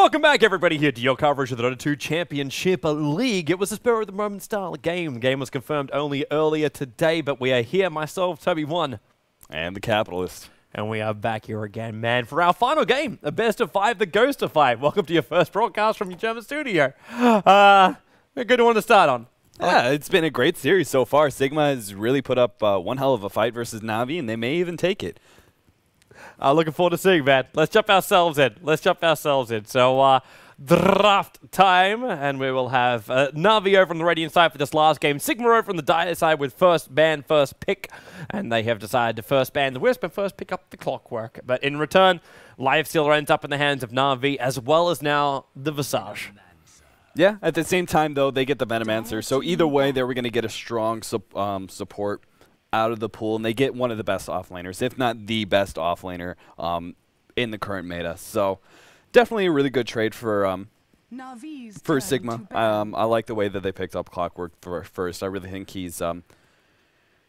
Welcome back, everybody, here to your coverage of the Dota 2 Championship League. It was a spur of the moment style game. The game was confirmed only earlier today, but we are here, myself, TobiWan. And the Capitalist. And we are back here again, man, for our final game, a best of 5 that goes to 5. Welcome to your first broadcast from your German studio. A good one to start on. Yeah, it's been a great series so far. Sigma has really put up one hell of a fight versus NaVi, and they may even take it. Looking forward to seeing that. Let's jump ourselves in. So, draft time, and we will have NaVi over on the Radiant side for this last game. Sigma over on the Dire side with first ban, first pick, and they have decided to first ban the Wisp and first pick up the Clockwork. But in return, Lifestealer ends up in the hands of NaVi, as well as now the Visage. Yeah, at the same time, though, they get the Venomancer. So either way, they were going to get a strong support out of the pool, and they get one of the best offlaners, if not the best offlaner in the current meta. So definitely a really good trade for Sigma. I like the way that they picked up Clockwork for first. I really think he's a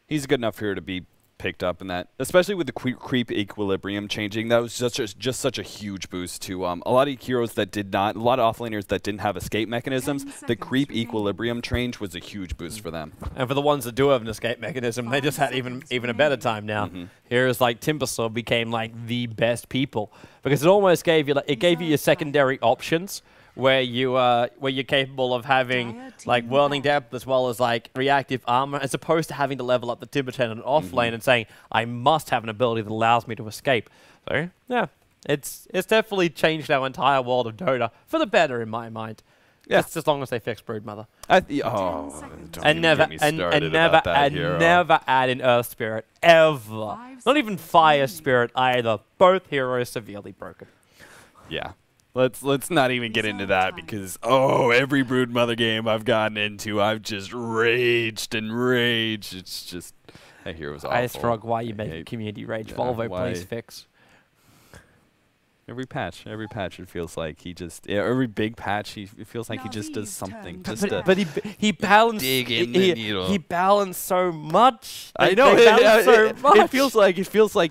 good enough hero to be picked up in that, especially with the creep equilibrium changing. That was just such a huge boost to a lot of heroes that did not, a lot of offlaners that didn't have escape mechanisms. The creep equilibrium change was a huge boost for them. And for the ones that do have an escape mechanism, they just had even a better time now. Heroes like Timbersaw became like the best people because it almost gave you your secondary options where you're capable of having like whirling depth as well as like reactive armor, as opposed to having to level up the Timber Tenant off lane and saying I must have an ability that allows me to escape. So yeah, it's definitely changed our entire world of Dota for the better in my mind. Yeah, just as long as they fix Broodmother. And never add in Earth Spirit ever. Not even Fire Spirit either. Both heroes severely broken. Yeah. Let's not even get into that because, every Broodmother game I've gotten into, I've just raged and raged. It's just, that hero's awful. Ice Frog, why you make community rage? Volvo, please fix. Every patch, it feels like he just, every big patch, it feels like he just does something. But he balanced, he balanced so much. I know, it feels like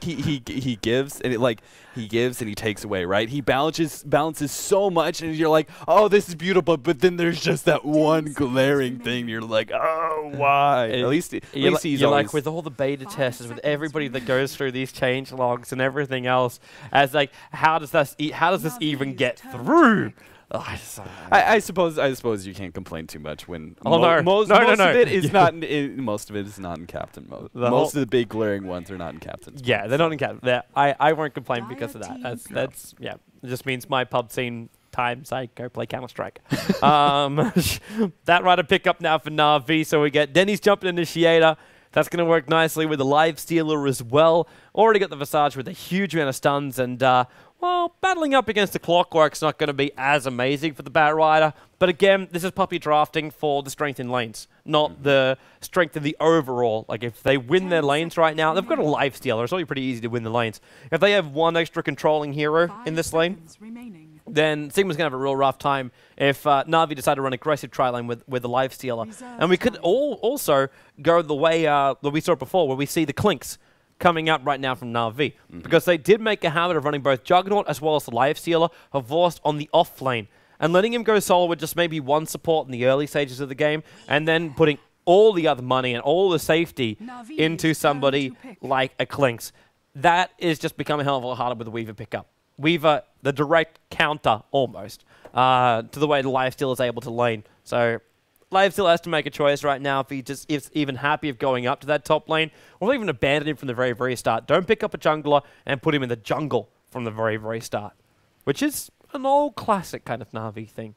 he gives, and he gives and he takes away, right? He balances so much, and you're like, oh, this is beautiful, but then there's just that one glaring thing. You're like, oh, why? At least he's like with all the beta testers, with everybody that goes through these change logs and everything else, as like, how does this even get through? I suppose you can't complain too much when most of it is not in captain mode. Most of the big glaring ones are not in captain. Yeah, they're not in captain. I won't complain because of that. That's yeah. It just means my pub scene times I go play Counter-Strike. That rider pick up now for NaVi. So we get Denny's Jumping Initiator. That's going to work nicely with the Lifestealer as well. Already got the Visage with a huge amount of stuns, and well, battling up against the Clockwork's not going to be as amazing for the Bat Rider. But again, this is puppy drafting for the strength in lanes, not the strength in the overall. Like, if they win their lanes right now, they've got a Lifestealer. It's already pretty easy to win the lanes. If they have one extra controlling hero in this lane, then Sigma's going to have a real rough time if NaVi decide to run aggressive tri-lane with the Lifestealer. And we could also go the way that we saw before, where we see the Clinks coming up right now from NaVi, because they did make a habit of running both Juggernaut as well as the Lifestealer Divorced on the off lane, and letting him go solo with just maybe one support in the early stages of the game, and then putting all the other money and all the safety into somebody like a Clinks. That is just becoming a hell of a lot harder with the Weaver pickup. Weaver, the direct counter almost to the way the Lifestealer is able to lane. So Lifestealer has to make a choice right now if he just is even happy of going up to that top lane, or even abandon him from the very, very start. Don't pick up a jungler and put him in the jungle from the very, very start, which is an old classic kind of NaVi thing.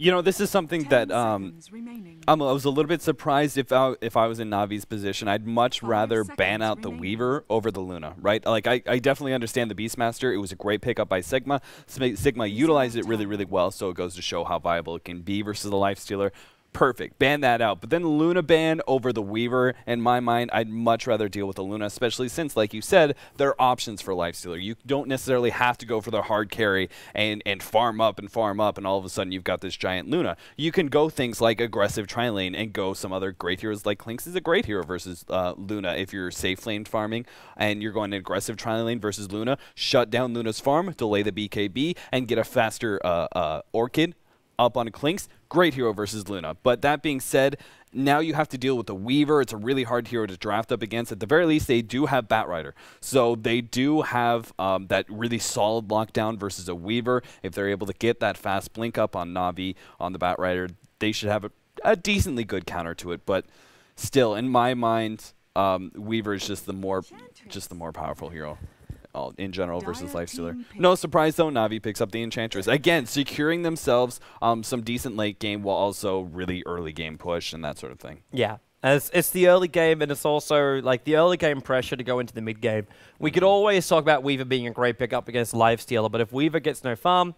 You know, this is something that I was a little bit surprised if I was in Navi's position. I'd much rather ban out the Weaver over the Luna, right? Like, I definitely understand the Beastmaster. It was a great pickup by Sigma. Sigma utilized it really, really well, so it goes to show how viable it can be versus the Lifestealer. perfect. Ban that out. But then Luna ban over the Weaver. In my mind, I'd much rather deal with the Luna, especially since, like you said, there are options for Lifestealer. You don't necessarily have to go for the hard carry and farm up, and all of a sudden you've got this giant Luna. You can go things like aggressive tri-lane and go some other great heroes, like Clinkz is a great hero versus Luna. If you're safe lane farming and you're going aggressive tri-lane versus Luna, shut down Luna's farm, delay the BKB, and get a faster Orchid up on Clinkz. Great hero versus Luna. But that being said, now you have to deal with the Weaver. It's a really hard hero to draft up against. At the very least, they do have Batrider. So they do have that really solid lockdown versus a Weaver. If they're able to get that fast blink up on Navi, on the Batrider, they should have a decently good counter to it. But still, in my mind, Weaver is just the more powerful hero in general versus Lifestealer. No surprise though, Navi picks up the Enchantress. Again, securing themselves some decent late game while also really early game push and that sort of thing. Yeah. As it's the early game, and it's also like the early game pressure to go into the mid game. We could always talk about Weaver being a great pickup against Lifestealer, but if Weaver gets no farm,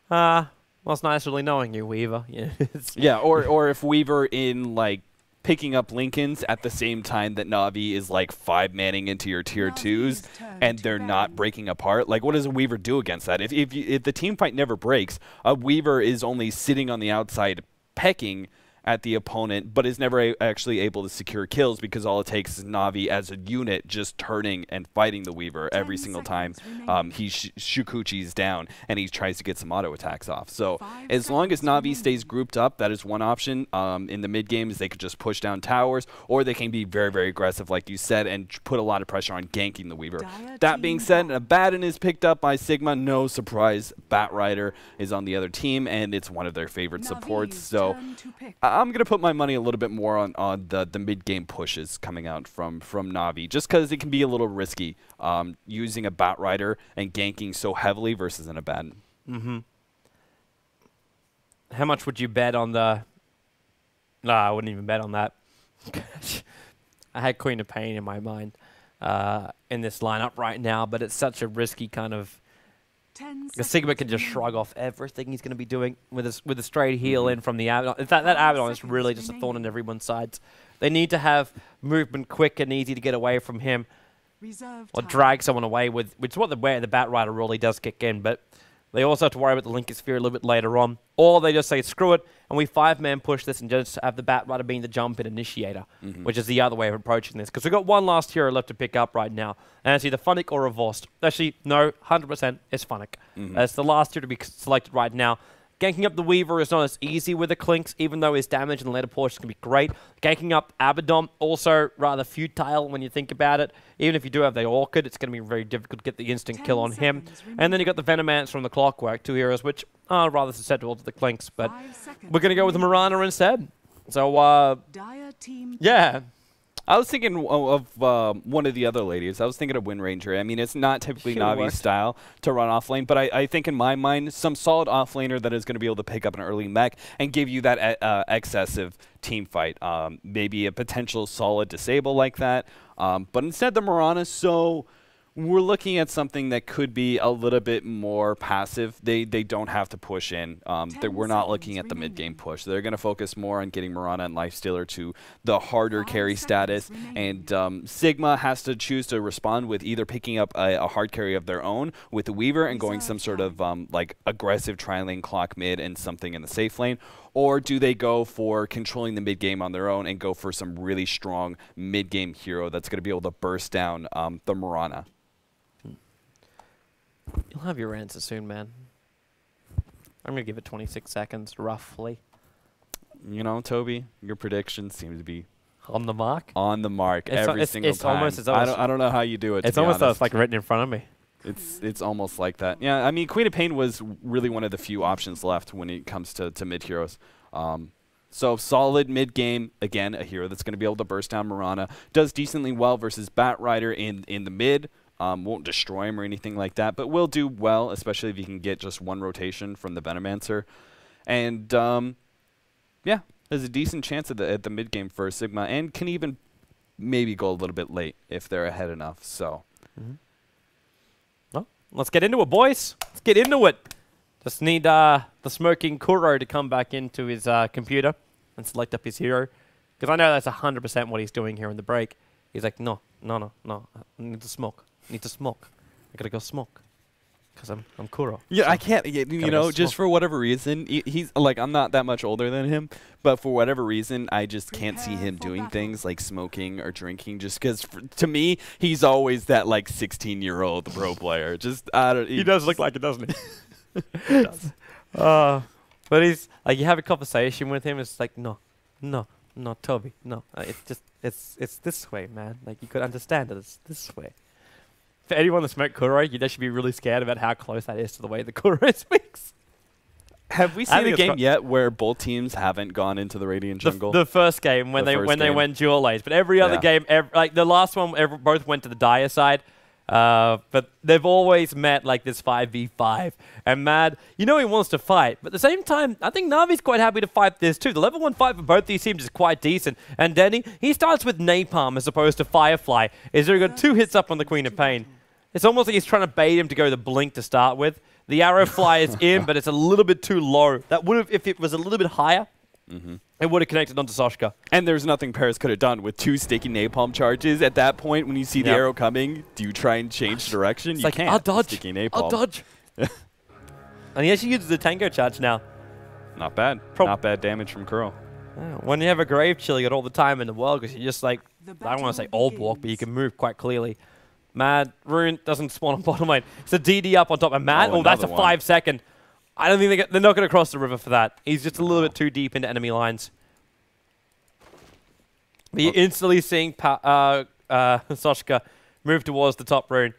well, it's nice really knowing you, Weaver. Yeah, or if Weaver in like picking up Lincolns at the same time that Navi is like 5-manning into your tier 2s and they're not breaking apart. Like, what does a Weaver do against that? If the team fight never breaks, a Weaver is only sitting on the outside pecking at the opponent, but is never actually able to secure kills because all it takes is Navi as a unit just turning and fighting the Weaver every single time he Shukuchi's down and he tries to get some auto attacks off. So as long as Navi stays grouped up, that is one option. In the mid games, they could just push down towers, or they can be very, very aggressive, like you said, and put a lot of pressure on ganking the Weaver. That being said, Abaddon is picked up by Sigma. No surprise, Batrider is on the other team, and it's one of their favorite supports. So I'm going to put my money a little bit more on the mid-game pushes coming out from Navi, just because it can be a little risky using a Batrider and ganking so heavily versus an Abaddon. Mm-hmm. How much would you bet on the... No, I wouldn't even bet on that. I had Queen of Pain in my mind in this lineup right now, but it's such a risky kind of... The Sigma can just shrug off everything he's going to be doing with a straight heal in from the Abaddon. In fact, that Abaddon is really just a thorn in everyone's sides. They need to have movement quick and easy to get away from him, or drag someone away with, which is what the Batrider really does kick in. But they also have to worry about the Lincoln Sphere a little bit later on, or they just say screw it and we 5-man push this and just have the Batrider being the jump-in initiator, which is the other way of approaching this. Because we've got one last hero left to pick up right now, and it's either Funnick or Revost. Actually, no, 100% it's Funnick. It's the last hero to be selected right now. Ganking up the Weaver is not as easy with the Clinkz, even though his damage in the later portions can be great. Ganking up Abaddon, also rather futile when you think about it. Even if you do have the Orchid, it's going to be very difficult to get the instant kill on him. And then you got the Venomancer from the Clockwork, two heroes which are rather susceptible to the Clinkz. But we're going to go with the Mirana instead. So, yeah. I was thinking of one of the other ladies. I was thinking of Wind Ranger. I mean, it's not typically Navi's style to run off lane, but I think in my mind, some solid off laner that is going to be able to pick up an early mech and give you that excessive team fight. Maybe a potential solid disable like that. But instead, the Mirana, so we're looking at something that could be a little bit more passive. They don't have to push in. We're not looking at the mid-game push. They're going to focus more on getting Mirana and Lifestealer to the harder carry status. And Sigma has to choose to respond with either picking up a hard carry of their own with the Weaver and going some sort of like aggressive tri-lane clock mid and something in the safe lane. Or do they go for controlling the mid-game on their own and go for some really strong mid-game hero that's going to be able to burst down the Mirana? You'll have your answer soon, man. I'm going to give it 26 seconds, roughly. You know, Toby, your predictions seem to be on the mark. On the mark every single time. I don't know how you do it. It's almost it's like written in front of me. It's almost like that. Yeah, I mean, Queen of Pain was really one of the few options left when it comes to mid heroes. So solid mid game, again, a hero that's going to be able to burst down Mirana. Does decently well versus Batrider in the mid. Won't destroy him or anything like that, but will do well, especially if you can get just one rotation from the Venomancer. And, yeah, there's a decent chance at the mid game for Sigma, and can even maybe go a little bit late if they're ahead enough. So, well, let's get into it, boys. Let's get into it. Just need the smoking Kuro to come back into his computer. and select up his hero. Because I know that's 100% what he's doing here in the break. He's like, no. I need to smoke. I gotta go smoke. Because I'm Kuro. Yeah, so I can't, you know, just for whatever reason, he's like, I'm not that much older than him, but for whatever reason, I just can't see him doing things like smoking or drinking, just because, to me, he's always that, like, 16-year-old pro player. Just, I don't, he does look like it, doesn't he? He does. But he's, like, you have a conversation with him, it's like, no, Toby, no. It's this way, man. Like, you could understand that it's this way. For anyone that smoked Kuro, you'd actually be really scared about how close that is to the way the Kuro speaks. Have we seen a game yet where both teams haven't gone into the Radiant jungle? The first game when they went dual lanes, but every other game, like the last one, both went to the Dire side. But they've always met like this 5v5. And Mad, you know he wants to fight, but at the same time, I think Navi's quite happy to fight this too. The level 1 fight for both these teams is quite decent. And Denny, he starts with Napalm as opposed to Firefly. He's already got 2 hits up on the Queen of Pain. It's almost like he's trying to bait him to go the Blink to start with. The arrow fly is in, but it's a little bit too low. That would have, if it was a little bit higher, it would have connected onto Soshka. And there's nothing Paris could have done with 2 sticky napalm charges. At that point, when you see the arrow coming, do you try and change direction? It's you like, can't. I'll dodge. Sticky napalm. I'll dodge. And he actually uses the Tango charge now. Not bad. Not bad damage from Kuro. When you have a Grave Chill, you got all the time in the world because you're just like, I don't want to say old walk, but you can move quite clearly. Mad, Rune doesn't spawn on bottom lane. It's a DD up on top. And Mad, that's a 5-second. I don't think they're not going to cross the river for that. He's just a little bit too deep into enemy lines. But you're instantly seeing Soshka move towards the top Rune.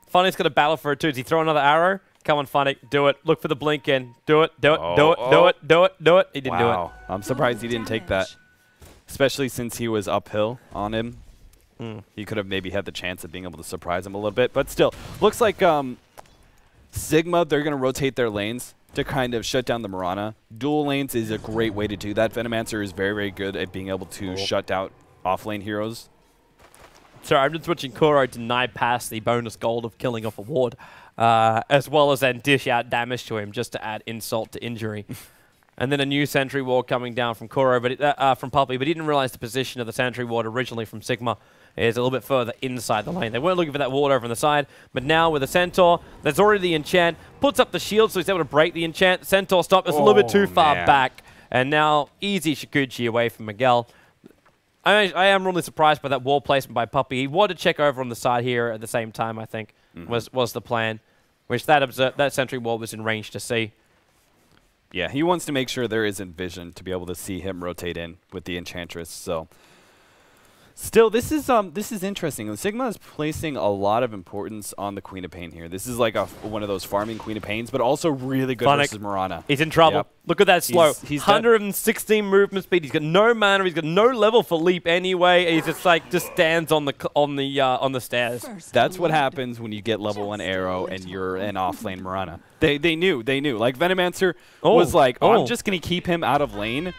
Funny's got a battle for it too. Does he throw another arrow? Come on, Funny, do it. Look for the blink in. Do it. He didn't do it. I'm surprised he didn't take that. Especially since he was uphill on him. He could have maybe had the chance of being able to surprise him a little bit. But still, looks like Sigma, they're going to rotate their lanes to kind of shut down the Mirana. Dual lanes is a great way to do that. Venomancer is very, very good at being able to shut out off-lane heroes. Sorry, I'm just switching Kuro to deny pass the bonus gold of killing off a ward, as well as then dish out damage to him just to add insult to injury. And then a new sentry ward coming down from Kuro, but from Puppy, but he didn't realize the position of the sentry ward originally from Sigma is a little bit further inside the lane. They weren't looking for that ward over on the side, but now with the Centaur, there's already the enchant, puts up the shield so he's able to break the enchant. The Centaur stop is a little bit too far back, and now easy Shikuchi away from Miguel. I am really surprised by that wall placement by Puppy. He wanted to check over on the side here at the same time, I think, was the plan, which that sentry wall was in range to see. Yeah, he wants to make sure there isn't vision to be able to see him rotate in with the Enchantress. So, still, this is interesting. Sigma is placing a lot of importance on the Queen of Pain here. This is like one of those farming Queen of Pains, but also really good versus Mirana. He's in trouble. Yep. Look at that slow. He's 116 movement speed. He's got no mana. He's got no level for leap anyway. He's just like stands on the stairs. That's what happens when you get level 1 arrow and you're an off-lane Mirana. They knew. Like Venomancer was like, I'm just gonna keep him out of lane,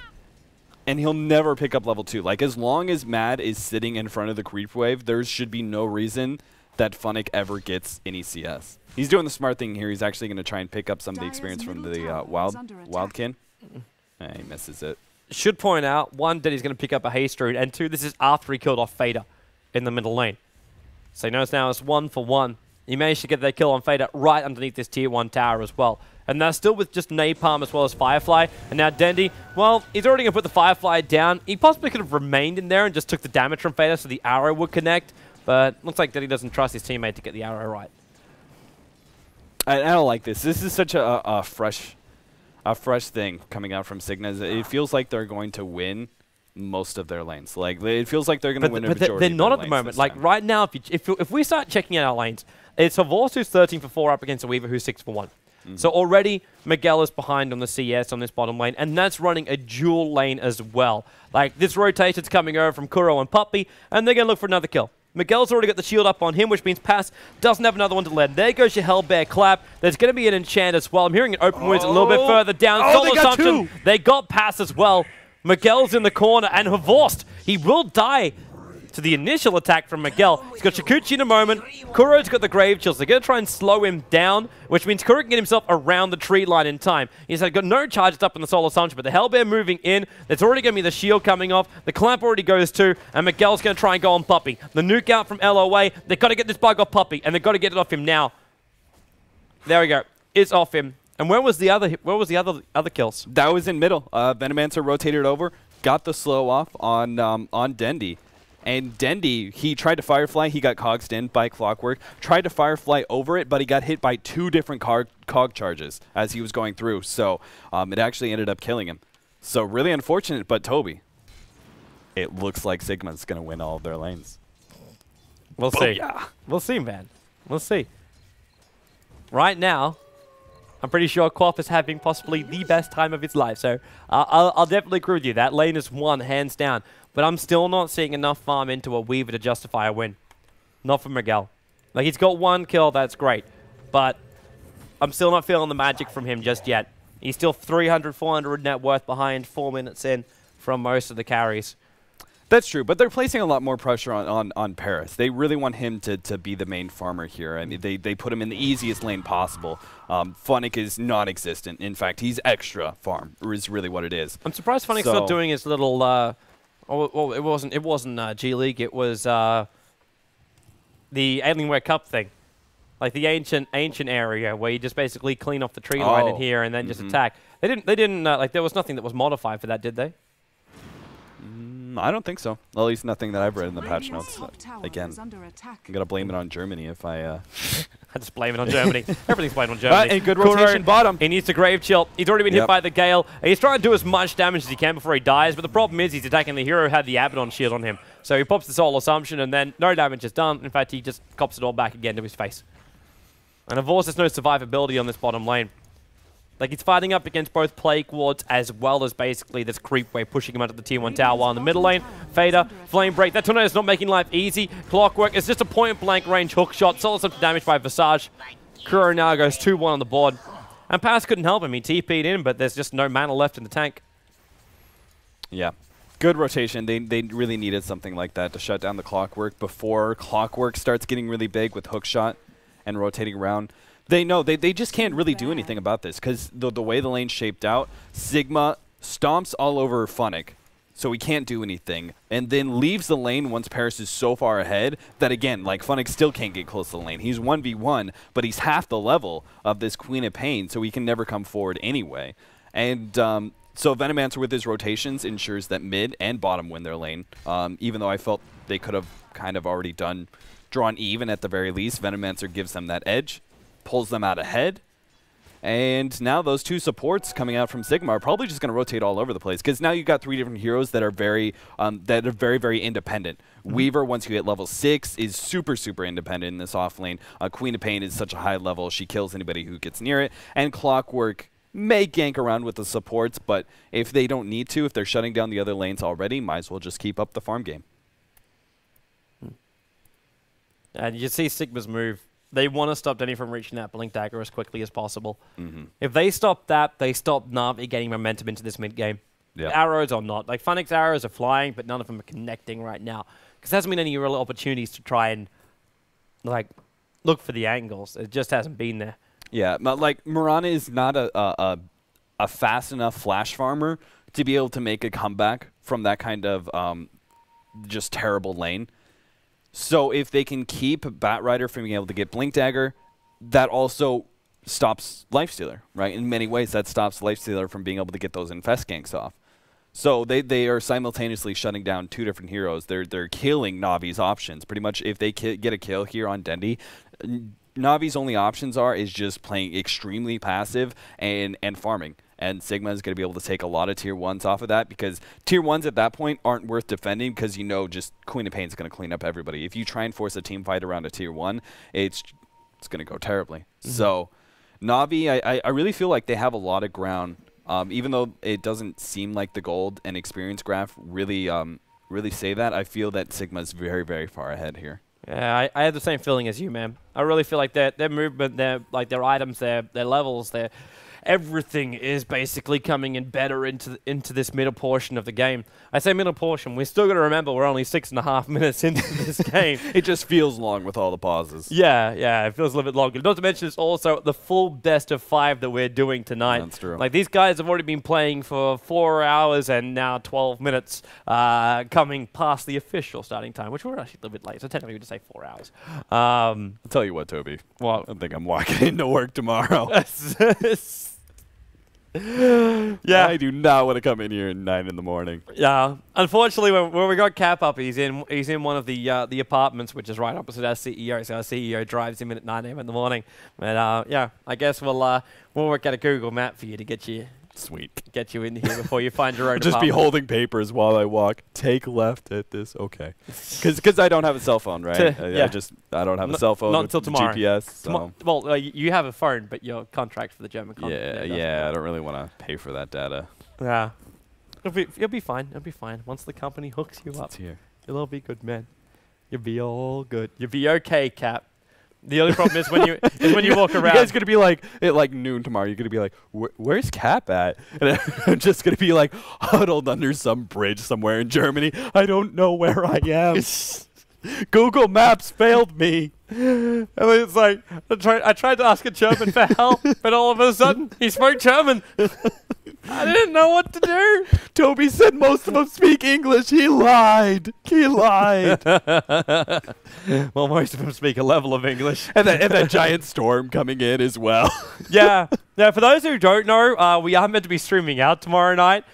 and he'll never pick up level 2. Like as long as Mad is sitting in front of the creep wave, there should be no reason that Funnick ever gets any CS. He's doing the smart thing here. He's actually going to try and pick up some of the experience from the Wildkin. He misses it. Should point out, 1, that he's going to pick up a haste rune, and 2, this is after he killed off Fader in the middle lane. So he knows now it's 1 for 1. He managed to get that kill on Fader right underneath this tier 1 tower as well. And that's still with just Napalm as well as Firefly. And now Dendy, well, he's already going to put the Firefly down. He possibly could have remained in there and just took the damage from Fader so the arrow would connect. But looks like Dendy doesn't trust his teammate to get the arrow right. I don't like this. This is such a fresh thing coming out from Sigma. It feels like they're going to win most of their lanes. Like it feels like they're going to win a majority. But they're not at the moment. Like right now, if we start checking out our lanes, it's Havors who's 13 for 4 up against a Weaver who's 6 for 1. So already Miguel is behind on the CS on this bottom lane, and that's running a dual lane as well. Like this rotation's coming over from Kuro and Puppy, and they're going to look for another kill. Miguel's already got the shield up on him, which means Pass doesn't have another one to land. There goes your Hellbear Clap. There's going to be an enchant as well. I'm hearing an open wounds a little bit further down. Soul Assumption. They got Pass as well. Miguel's in the corner, and Havorst, he will die to the initial attack from Miguel. He's got Shikuchi in a moment. Kuro's got the Grave Chills. They're going to try and slow him down, which means Kuro can get himself around the tree line in time. He's got no charges up in the Soul Assumption, but the Hellbear moving in. There's already going to be the shield coming off. The Clamp already goes too, and Miguel's going to try and go on Puppey. The nuke out from LOA. They've got to get this bug off Puppey, and they've got to get it off him now. There we go. It's off him. And where was the other kills? That was in middle. Venomancer rotated over, got the slow off on Dendi. And Dendi, he tried to Firefly, he got cogsed in by Clockwork, tried to Firefly over it, but he got hit by 2 different cog charges as he was going through. So it actually ended up killing him. So really unfortunate, but Toby, it looks like Sigma's going to win all of their lanes. We'll see. We'll see, man. We'll see. Right now, I'm pretty sure Quaff is having possibly the best time of his life. So I'll definitely agree with you. That lane is won, hands down. But I'm still not seeing enough farm into a Weaver to justify a win. Not for Miguel. Like, he's got 1 kill, that's great. But I'm still not feeling the magic from him just yet. He's still 300, 400 net worth behind 4 minutes in from most of the carries. That's true, but they're placing a lot more pressure on Paris. They really want him to be the main farmer here, and they put him in the easiest lane possible. Funnick is non-existent. In fact, he's extra farm, is really what it is. I'm surprised Funnick's not doing his little... well, it wasn't G League. It was the Alienware Cup thing, like the ancient area where you just basically clean off the tree line in here and then just attack. They didn't like there was nothing that was modified for that, did they? I don't think so. Well, at least nothing that I've read in the patch notes. Again, I'm gonna blame it on Germany if I. I just blame it on Germany. Everything's blamed on Germany. And good rotation bottom. He needs to Grave Chill. He's already been hit by the Gale. He's trying to do as much damage as he can before he dies, but the problem is he's attacking the hero who had the Abaddon shield on him. So he pops the Soul Assumption, and then no damage is done. In fact, he just cops it all back again to his face. And of course, there's no survivability on this bottom lane. Like, he's fighting up against both Plague Wards as well as basically this creep wave pushing him onto the tier 1 tower. While in the middle lane, Fader, Flame Break. That Tornado's not making life easy. Clockwork is just a point-blank range hook shot. Solid some damage by Visage. Kuro now goes 2-1 on the board. And Pass couldn't help him. He TP'd in, but there's just no mana left in the tank. Yeah. Good rotation. They really needed something like that to shut down the Clockwork before Clockwork starts getting really big with hook shot and rotating around. They know they just can't really do anything about this because the way the lane's shaped out, Sigma stomps all over Funnick, so he can't do anything, and then leaves the lane once Paris is so far ahead that, again, like, Funnick still can't get close to the lane. He's 1v1, but he's half the level of this Queen of Pain, so he can never come forward anyway. And so Venomancer with his rotations ensures that mid and bottom win their lane, even though I felt they could have kind of already drawn even at the very least. Venomancer gives them that edge, pulls them out ahead, and now those 2 supports coming out from Sigma are probably just going to rotate all over the place because now you've got 3 different heroes that are very, very independent. Weaver, once you hit level 6, is super independent in this off lane. Queen of Pain is such a high level; she kills anybody who gets near it. And Clockwork may gank around with the supports, but if they don't need to, if they're shutting down the other lanes already, might as well just keep up the farm game. And you see Sigma's move. They want to stop Denny from reaching that Blink Dagger as quickly as possible. If they stop that, they stop NaVi getting momentum into this mid-game. Arrows or not. Like, Funnick's arrows are flying, but none of them are connecting right now. Because there hasn't been any real opportunities to try and, like, look for the angles. It just hasn't been there. Yeah, but, like, Mirana is not a fast enough flash farmer to be able to make a comeback from that kind of just terrible lane. So if they can keep Batrider from being able to get Blink Dagger, that also stops Lifestealer, right? In many ways, that stops Lifestealer from being able to get those Infest ganks off. So they are simultaneously shutting down 2 different heroes. They're killing Navi's options. Pretty much if they get a kill here on Dendi, Navi's only options is just playing extremely passive and farming. And Sigma is going to be able to take a lot of tier 1s off of that because tier 1s at that point aren't worth defending because you know just Queen of Pain is going to clean up everybody. If you try and force a team fight around a tier 1, it's going to go terribly. So Navi, I really feel like they have a lot of ground, even though it doesn't seem like the gold and experience graph really say that. I feel that Sigma is very far ahead here. Yeah, I have the same feeling as you, man. I really feel like their movement, their items, their levels, everything is basically coming in better into this middle portion of the game. I say middle portion. We're still got to remember we're only 6.5 minutes into this game. It just feels long with all the pauses. Yeah, it feels a little bit longer. Not to mention it's also the full best of 5 that we're doing tonight. That's true. Like, these guys have already been playing for 4 hours and now 12 minutes, coming past the official starting time, which we're actually a little bit late, so technically we just say 4 hours. I'll tell you what, Toby. Well, I think I'm walking into work tomorrow. Yeah, I do not want to come in here at 9 in the morning. Yeah, unfortunately, when we got Cap up, he's in one of the apartments, which is right opposite our CEO. So our CEO drives him in at 9 a.m. in the morning. But yeah, I guess we'll work out a Google map for you to get you in here before you find your own. Just be holding papers while I walk. Take left at this. Okay, because I don't have a cell phone, right? I don't have a cell phone. Not until tomorrow. GPS. So. Well, you have a phone, but your contract for the German contract. Yeah. I don't really want to pay for that data. Yeah, it'll be fine. It'll be fine once the company hooks you up. It'll all be good, man. You'll be all good. You'll be okay, Cap. The only problem is when you walk around. You guys gonna be like at like noon tomorrow. You're gonna be like, where's Cap at? And I'm just gonna be like huddled under some bridge somewhere in Germany. I don't know where I am. Google Maps failed me. And it's like I tried to ask a German for help, but all of a sudden he spoke German. I didn't know what to do. Toby said most of them speak English. He lied. Well, most of them speak a level of English. And that giant storm coming in as well. Yeah. For those who don't know, we are meant to be streaming out tomorrow night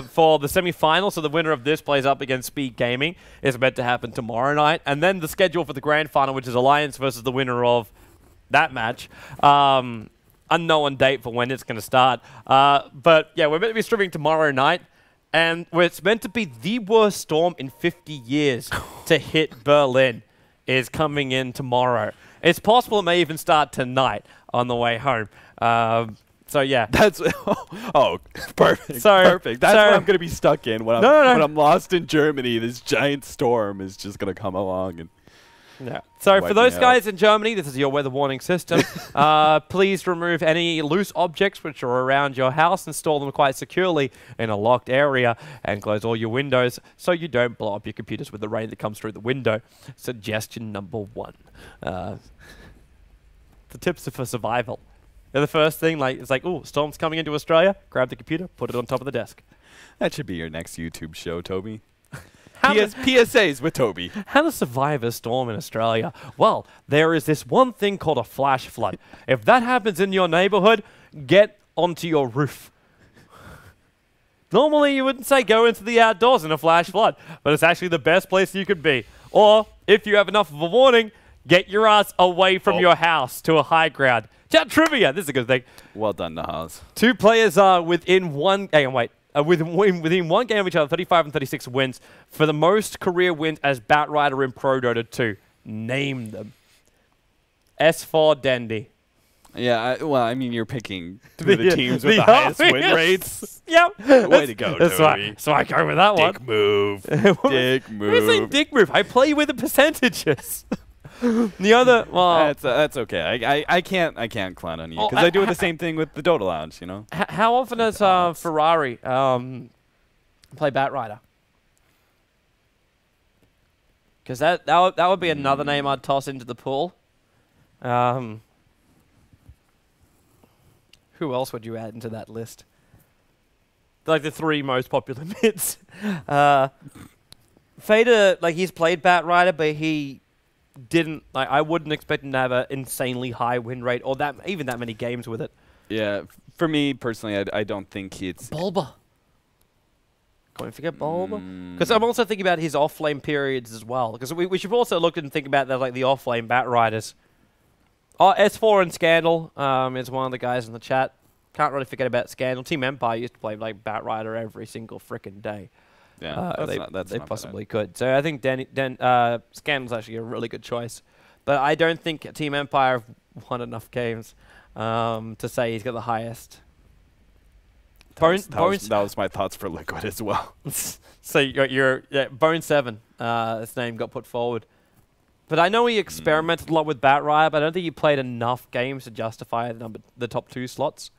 for the semi-final. So the winner of this plays up against Speed Gaming is meant to happen tomorrow night. And then the schedule for the grand final, which is Alliance versus the winner of that match. Unknown date for when it's going to start. But yeah, we're meant to be streaming tomorrow night. And it's meant to be the worst storm in 50 years to hit Berlin is coming in tomorrow. It's possible it may even start tonight on the way home. So yeah, that's perfect. Perfect. That's what I'm gonna be stuck in when I'm lost in Germany. This giant storm is just gonna come along and. Yeah. So for those guys in Germany, this is your weather warning system. Please remove any loose objects which are around your house and store them quite securely in a locked area and close all your windows so you don't blow up your computers with the rain that comes through the window. Suggestion number 1. The tips are for survival. The first thing, it's like, oh, storm's coming into Australia. Grab the computer, put it on top of the desk. That should be your next YouTube show, Toby. PSAs with Toby. How to survive a storm in Australia? Well, there is this one thing called a flash flood. If that happens in your neighborhood, get onto your roof. Normally, you wouldn't say go into the outdoors in a flash flood, but it's actually the best place you could be. Or, if you have enough of a warning, get your ass away from your house to a high ground. Chat trivia. This is a good thing. Well done, Nahaz. 2 players are within one... Hang on, wait. Within one game of each other, 35 and 36 wins for the most career wins as Batrider in Pro Dota 2. Name them. S4 Dendy. Yeah, I mean, you're picking the teams with the highest win rates. Yep. Way to go, Toby. So I go with that one. Dick move. Dick move. What do you say dick move? I play with the percentages. The other, well, that's okay. I can't clown on you because I do the same thing with the Dota Lounge. You know. How often does Ferrari play Batrider? Because that would be another name I'd toss into the pool. Who else would you add into that list? Like the 3 most popular mids. Fader, he's played Batrider, but he didn't I wouldn't expect him to have an insanely high win rate or even that many games with it. Yeah, for me personally, I don't think it's Bulba. Can we forget Bulba? Because I'm also thinking about his off-lane periods as well. Because we should also look and think about that, the off-lane Batriders. S4 and Scandal is one of the guys in the chat. Can't really forget about Scandal. Team Empire used to play Batrider every single frickin' day. Yeah, they possibly could. So I think Scandal's actually a really good choice. But I don't think Team Empire have won enough games to say he's got the highest. That was my thoughts for Liquid as well. So you got your Bone7. His name got put forward. But I know he experimented a lot with Batrider, but I don't think he played enough games to justify the top 2 slots.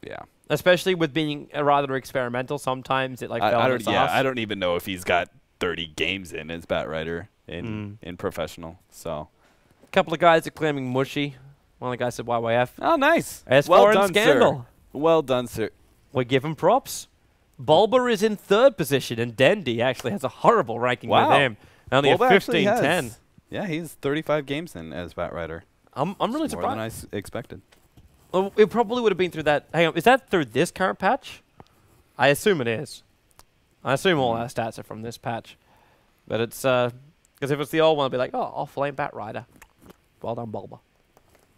Yeah. Especially with being rather experimental, sometimes it like fell on its ass. I don't even know if he's got 30 games in as Batrider in professional. So a couple of guys are claiming mushy. One of the guys said YYF. Oh, nice. S4 well and done, Scandal. sir. Well done, sir. We give him props. Bulba is in 3rd position, and Dendy actually has a horrible ranking with him. Only Bulba a 15-10. Yeah, he's 35 games in as Batrider. I'm really surprised. More than I expected. Well, it probably would have been through that. Hang on, is that through this current patch? I assume it is. I assume all our stats are from this patch. But it's, because if it's the old one, I'd be like, oh, offlane Batrider. Well done, Bulba.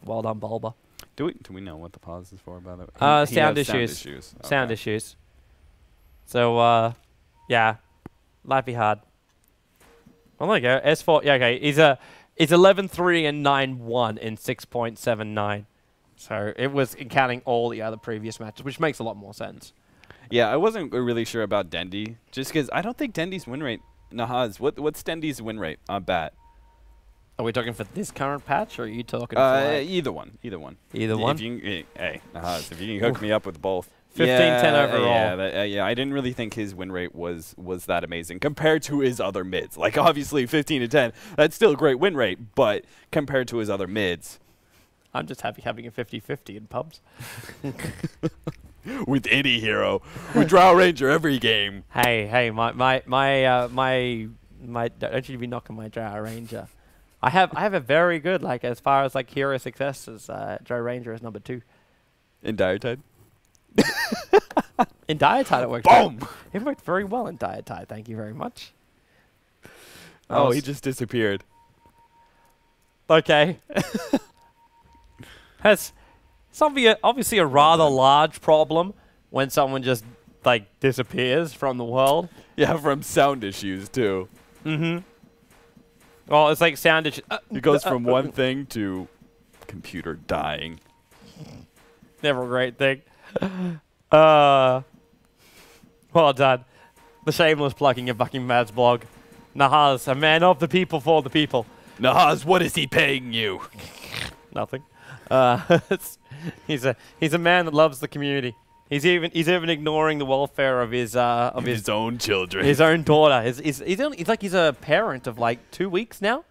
Well done, Bulba. Do we know what the pause is for, by the way? Sound issues. Sound issues. So, yeah. Life be hard. Oh, there you go. S4, yeah, okay. He's 11-3 and 9-1 in 6.79. So it was counting all the other previous matches, which makes a lot more sense. Yeah, I wasn't really sure about Dendy, just because I don't think Dendy's win rate. Nahaz, what's Dendy's win rate on Bat? Are we talking for this current patch, or are you talking for either one? Either one. Either one? If you hey, Nahaz, if you can hook me up with both. 15-10 overall. Yeah, I didn't really think his win rate was that amazing compared to his other mids. Like, obviously, 15-10, that's still a great win rate, but compared to his other mids. I'm just happy having a 50-50 in pubs. With any hero. We draw a ranger every game. Hey, don't you be knocking my Drow Ranger. I have a very good, like, as far as like hero successes, Drow Ranger is number 2. In Diretide? In Diretide it worked. Boom! It worked very well in Diretide, thank you very much. Oh, he just disappeared. Okay. That's obviously a rather large problem when someone just like disappears from the world. Yeah, from sound issues too. Mm-hmm. Well, it's like sound issues. It goes from one thing to computer dying. Never a great thing. Well done. The shameless plugging of fucking Mad's blog. Nahaz, a man of the people for the people. Nahaz, what is he paying you? Nothing. He's a man that loves the community. He's even ignoring the welfare of his own children. His own daughter. He's a parent of like 2 weeks now.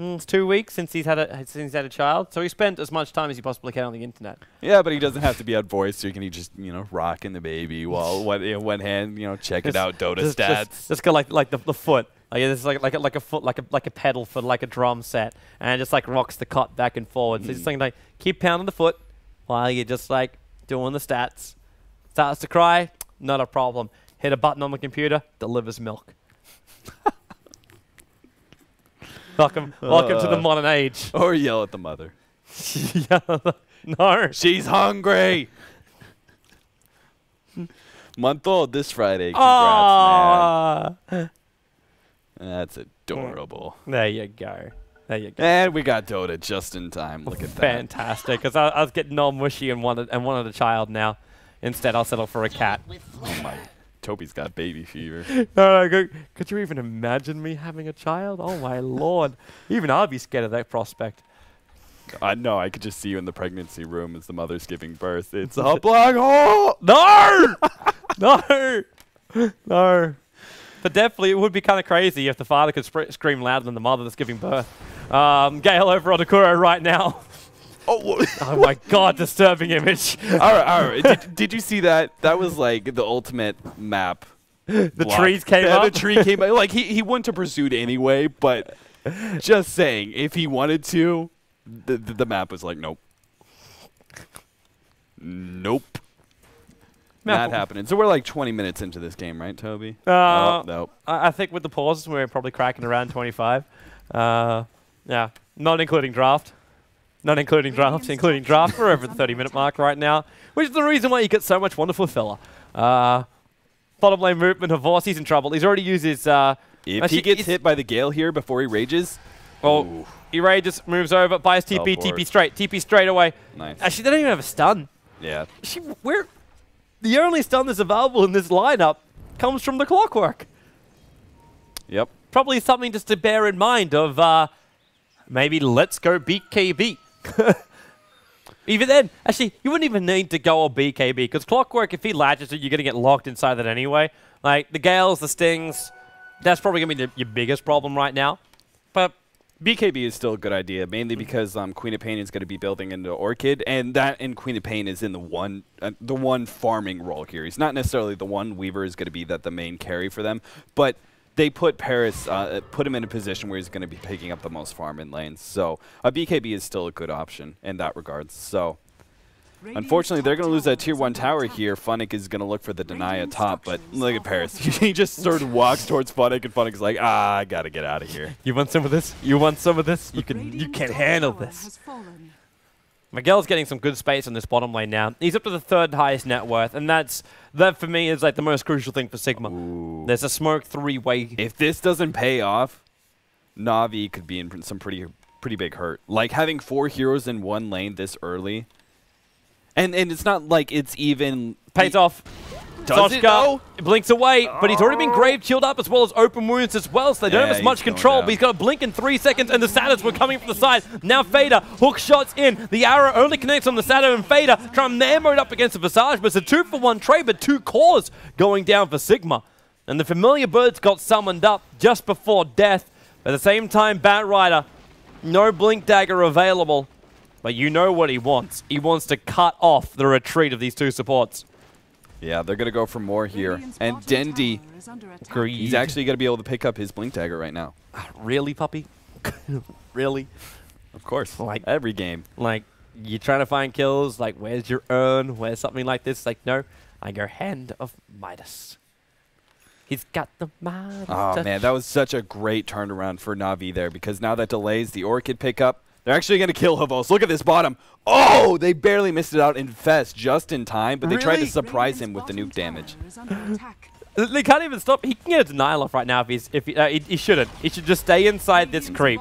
It's 2 weeks since he's had a child. So he spent as much time as he possibly can on the internet. Yeah, but he doesn't have to be on voice, so he just rocking the baby while one hand checking out Dota stats. Just go like the foot. Like it's like a foot, like a pedal for like a drum set, and it just like rocks the cot back and forward. So just like keep pounding the foot while you're just like doing the stats. Starts to cry, not a problem. Hit a button on the computer, delivers milk. Welcome to the modern age. Or yell at the mother. No, she's hungry. Month old this Friday. Congrats, man. That's adorable. There you go. And we got Dota just in time. Look at that. Fantastic. Because I was getting all mushy and wanted a child now. Instead, I'll settle for a cat. Oh my. Toby's got baby fever. Could you even imagine me having a child? Oh my lord. Even I'd be scared of that prospect. No, I could just see you in the pregnancy room as the mother's giving birth. It's a black hole. No! No. But definitely, it would be kind of crazy if the father could scream louder than the mother that's giving birth. Gale over on Akuro right now. Oh my god, disturbing image. All right. Did you see that? That was like the ultimate map. The trees came up? The tree came up. Like, he wouldn't have pursued anyway, but just saying, if he wanted to, the map was like, nope. Nope. Not happening. So we're like 20 minutes into this game, right, Toby? Nope. I think with the pauses, we're probably cracking around 25. Yeah, not including draft. Not including draft. Including draft, we're over the 30-minute mark right now, which is the reason why you get so much wonderful filler. Bottom lane movement of Vorse, he's in trouble. He's already used his... if he gets hit by the Gale here before he rages... Oh, he rages, moves over, buys TP, TP straight away. Nice. Actually, they don't even have a stun. Yeah. The only stun that's available in this lineup comes from the Clockwork. Yep. Probably something just to bear in mind of maybe let's go beat KB. Even then, actually, you wouldn't even need to go all BKB, because Clockwork, if he latches it, you're going to get locked inside that anyway. Like, the Gales, the Stings, that's probably going to be your biggest problem right now. But BKB is still a good idea, mainly because Queen of Pain is going to be building into Orchid, and that and Queen of Pain is in the one farming role here. He's not necessarily the one. Weaver is going to be the main carry for them, but they put Paris, put him in a position where he's going to be picking up the most farm in lanes. So a BKB is still a good option in that regards. So unfortunately, they're going to lose that tier 1 tower here. Funnick is going to look for the deny at top, but look at Paris. He just sort of walks towards Funnick, and Funnick's like, I got to get out of here. You want some of this? You want some of this? You can't handle this. Miguel's getting some good space on this bottom lane now. He's up to the 3rd highest net worth, and that for me is like the most crucial thing for Sigma. Ooh. There's a smoke 3-way. If this doesn't pay off, NaVi could be in some pretty big hurt. Like having 4 heroes in one lane this early, and it's not like it's even pays off. Does it though? Blinks away, but he's already been grave killed up as well as open wounds as well, so they don't have as much control, but he's got a blink in 3 seconds, and the Satyrs were coming from the side. Now Fader, hook shots in. The arrow only connects on the Satyr, and Fader trying to ammo it up against the Visage, but it's a 2-for-1 trade, but 2 cores going down for Sigma. And the familiar birds got summoned up just before death. At the same time, Bat Rider, no blink dagger available, but you know what he wants. He wants to cut off the retreat of these 2 supports. Yeah, they're going to go for more here. And Dendi, he's actually going to be able to pick up his blink dagger right now. Really, puppy? Really? Of course. Like every game. Like, you're trying to find kills. Like, where's your urn? Where's something like this? Like, no, I go Hand of Midas. He's got the Midas. Oh, man, that was such a great turnaround for NaVi there, because now that delays the Orchid pickup. They're actually going to kill Havos. Look at this bottom. Oh, they barely missed it out in Fest just in time, but they tried to surprise him with the nuke damage. They can't even stop. He can get a denial off right now if he shouldn't. He should just stay inside this creep.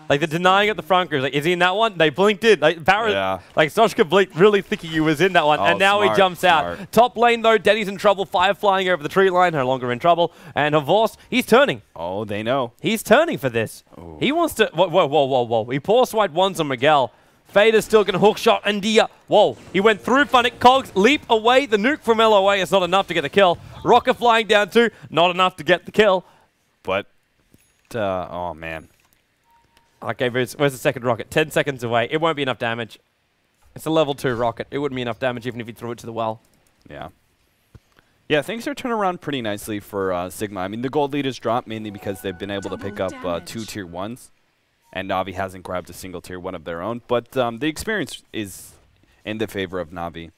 Like the denying at the front group. Like, is he in that one? They blinked in. Like like Soshka blinked, really thinking he was in that one, and now he jumps out. Top lane though, Denny's in trouble. Fire flying over the tree line, no longer in trouble. And Havos, he's turning. Oh, they know. He's turning for this. Ooh. He wants to. Whoa! He paw swiped once on Miguel. Fader's still going to hook shot, and whoa, he went through Funnick. Cogs leap away. The nuke from LOA is not enough to get the kill. Rocket flying down too, not enough to get the kill. But, oh man. Okay, where's the second rocket? 10 seconds away. It won't be enough damage. It's a level 2 rocket. It wouldn't be enough damage even if you threw it to the well. Yeah. Yeah, things are turning around pretty nicely for Sigma. I mean, the gold lead has dropped mainly because they've been able to pick up 2 tier 1s. And NaVi hasn't grabbed a single tier 1 of their own. But the experience is in the favor of NaVi.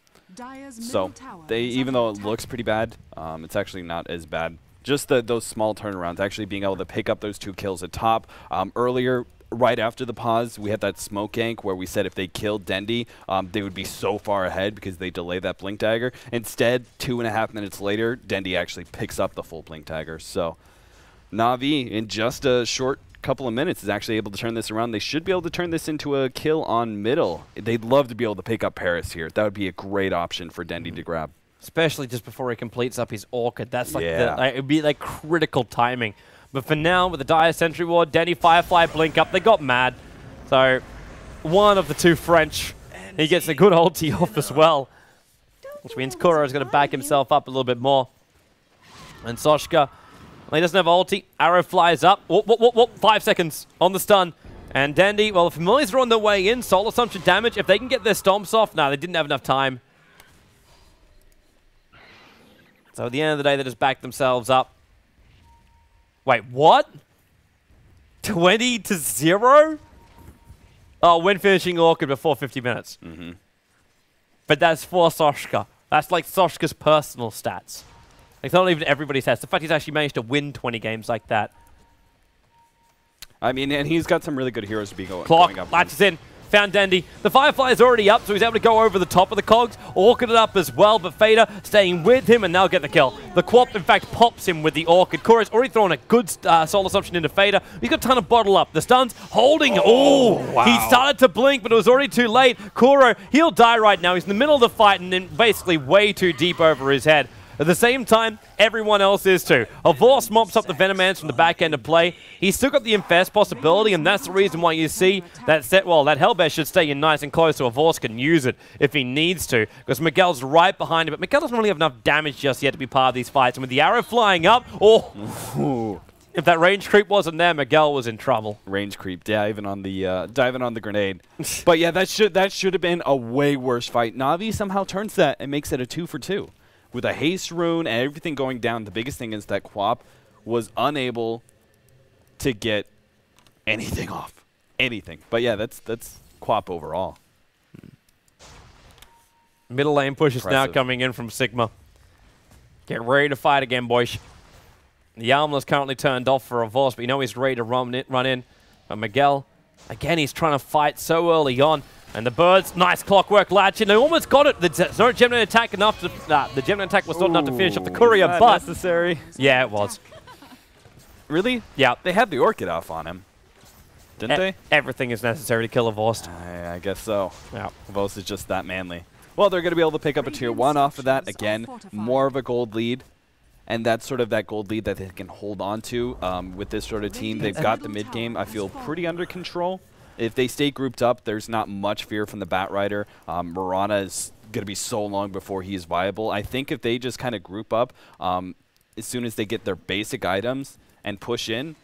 So, even though it looks pretty bad, it's actually not as bad. Just those small turnarounds, actually being able to pick up those 2 kills at top. Earlier, right after the pause, we had that smoke gank where we said if they killed Dendi, they would be so far ahead because they delayed that blink dagger. Instead, 2.5 minutes later, Dendi actually picks up the full blink dagger. So, NaVi, in just a short couple of minutes, is actually able to turn this around. They should be able to turn this into a kill on middle. They'd love to be able to pick up Paris here. That would be a great option for Dendi to grab. Especially just before he completes up his Orchid. That's like, it'd be like critical timing. But for now, with the Dire Sentry Ward, Dendi Firefly blink up, they got mad. So, one of the 2 French, he gets a good ulti off as well. Which means Kuro is going to back himself up a little bit more. And Soshka, he doesn't have ulti. Arrow flies up. 5 seconds on the stun. And Dendi, well, the Familiars are on their way in. Soul Assumption damage. If they can get their stomps off, no, they didn't have enough time. So at the end of the day, they just backed themselves up. Wait, what? 20-0? Oh, when finishing Orchid before 50 minutes. Mm-hmm. But that's for Soshka. That's like Soshka's personal stats. It's not even everybody's stats. The fact he's actually managed to win 20 games like that. I mean, and he's got some really good heroes to be going up. Latches in. Found Dendi. The Firefly is already up, so he's able to go over the top of the cogs. Orchid it up as well, but Fader staying with him and now get the kill. The Quap, in fact, pops him with the Orchid. Kuro's already thrown a good Soul Assumption into Fader. He's got a ton of bottle up. The stuns holding. Oh, wow. He started to blink, but it was already too late. Kuro, he'll die right now. He's in the middle of the fight and then basically way too deep over his head. At the same time, everyone else is too. Avos mops up the Venomance from the back end of play. He's still got the Infest possibility, and that's the reason why you see that that Hellbear should stay in nice and close so Avos can use it if he needs to, because Miguel's right behind him, but Miguel doesn't really have enough damage just yet to be part of these fights, and with the arrow flying up, if that range creep wasn't there, Miguel was in trouble. Range creep, diving on the grenade. But yeah, that should have been a way worse fight. Navi somehow turns that and makes it a 2 for 2. With a haste rune and everything going down, the biggest thing is that Quap was unable to get anything off. Anything. But yeah, that's Quap overall. Middle lane push is now coming in from Sigma. Get ready to fight again, boys. The Armlet's currently turned off for Avos, but you know he's ready to run in. But Miguel, again, he's trying to fight so early on. And the Birds, nice clockwork latch in. They almost got it. There's no Gemini attack enough to... the Gemini attack was not enough to finish up the Courier, but... necessary? Yeah, it was. Really? Yeah. They had the Orchid off on him. Didn't they? Everything is necessary to kill Avos. I guess so. Yeah. Avos is just that manly. Well, they're going to be able to pick up a tier 1 off of that. Again, more of a gold lead. And that's sort of that gold lead that they can hold on to with this sort of team. They've got the mid game, I feel, pretty under control. If they stay grouped up, there's not much fear from the Batrider. Mirana is going to be so long before he is viable. I think if they just kind of group up, as soon as they get their basic items and push in,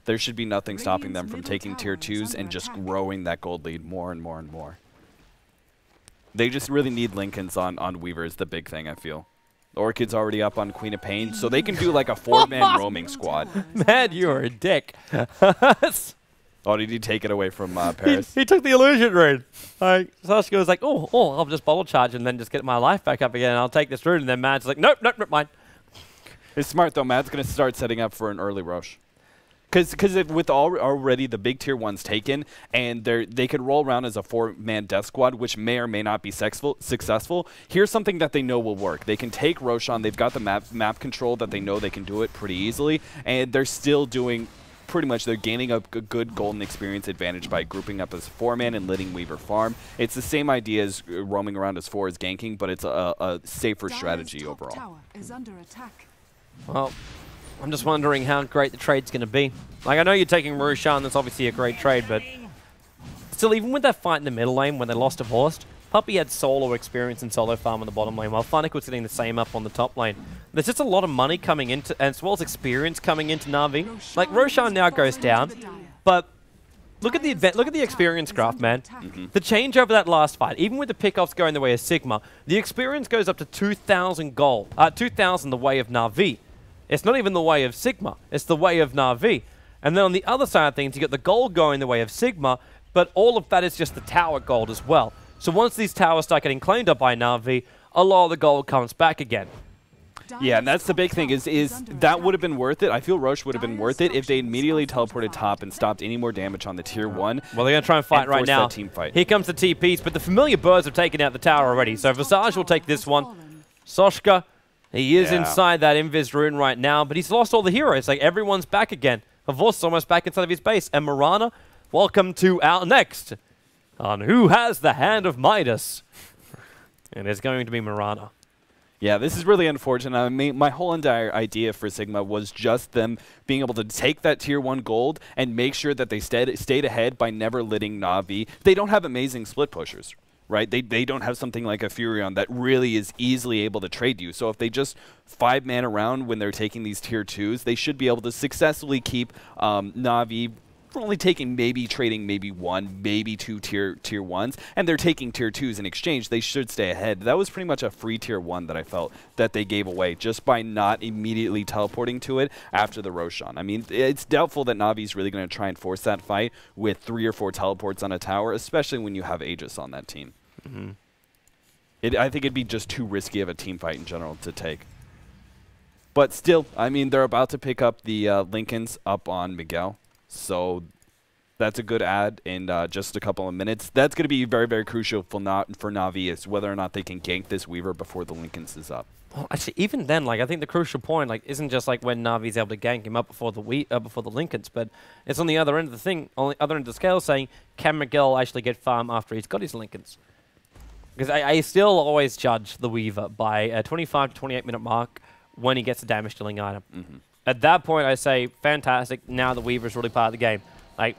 there should be nothing stopping them from taking tier 2s and just growing that gold lead more and more and more. They just really need Lincolns on Weaver is the big thing, I feel. Orchid's already up on Queen of Pain, so they can do like a 4-man roaming squad. Man, you are a dick. Oh, did he take it away from Paris? He took the illusion rune. Sasha was like, oh, I'll just bubble charge and then just get my life back up again, and I'll take this rune. And then Matt's like, nope, mine. It's smart, though. Matt's going to start setting up for an early rush. Because with already the big tier 1s taken, and they could roll around as a 4-man death squad, which may or may not be successful, here's something that they know will work. They can take Roshan. They've got the map control that they know they can do it pretty easily, and they're still doing... Pretty much, they're gaining a good golden experience advantage by grouping up as 4-man and letting Weaver farm. It's the same idea as roaming around as 4 as ganking, but it's a safer strategy overall. Well, I'm just wondering how great the trade's going to be. Like, I know you're taking Roshan, that's obviously a great trade, but still, even with that fight in the middle lane when they lost to Horst, Puppey had solo experience and solo farm on the bottom lane, while Funnick was getting the same up on the top lane. There's just a lot of money coming into, as well as experience coming into Na'Vi. Like, Roshan now goes down, but look at the experience graph, man. The change over that last fight, even with the pickoffs going the way of Sigma, the experience goes up to 2,000 gold. 2,000 the way of Na'Vi. It's not even the way of Sigma, it's the way of Na'Vi. And then on the other side of things, you get the gold going the way of Sigma, but all of that is just the tower gold as well. So once these towers start getting claimed up by Na'Vi, a lot of the gold comes back again. Yeah, and that's the big thing, is that would have been worth it. I feel Roche would have been worth it if they immediately teleported top and stopped any more damage on the tier 1. Well, they're going to try and fight right now. Team fight. Here comes the TPs, but the familiar birds have taken out the tower already. So Visage will take this one. Soshka, he is inside that Invis rune right now, but he's lost all the heroes. Like, everyone's back again. Avos almost back inside of his base. And Mirana, welcome to our next on Who Has the Hand of Midas. And it's going to be Mirana. Yeah, this is really unfortunate. I mean, my whole entire idea for Sigma was just them being able to take that tier 1 gold and make sure that they stayed ahead by never letting Na'Vi. They don't have amazing split pushers, right? They don't have something like a Furion that really is easily able to trade you. So if they just 5-man around when they're taking these tier 2s, they should be able to successfully keep Na'Vi only taking trading maybe 1, maybe 2 tier 1s, and they're taking tier 2s in exchange. They should stay ahead. That was pretty much a free tier 1 that I felt that they gave away just by not immediately teleporting to it after the Roshan. I mean, it's doubtful that Navi's really going to try and force that fight with 3 or 4 teleports on a tower, especially when you have Aegis on that team. I think it'd be just too risky of a team fight in general to take. But still, I mean, they're about to pick up the Lincolns up on Miguel. So that's a good ad in just a couple of minutes. That's going to be very, very crucial for Na'Vi, is whether or not they can gank this Weaver before the Lincolns is up. Well, actually, even then, like, I think the crucial point, like, isn't just like when Na'Vi's able to gank him up before the Lincolns, but it's on the other end of the thing, on the other end of the scale, saying, can Miguel actually get farm after he's got his Lincolns? Because I still always judge the Weaver by a 25 to 28 minute mark when he gets a damage dealing item. At that point, I say, fantastic, now the Weaver's really part of the game. Like,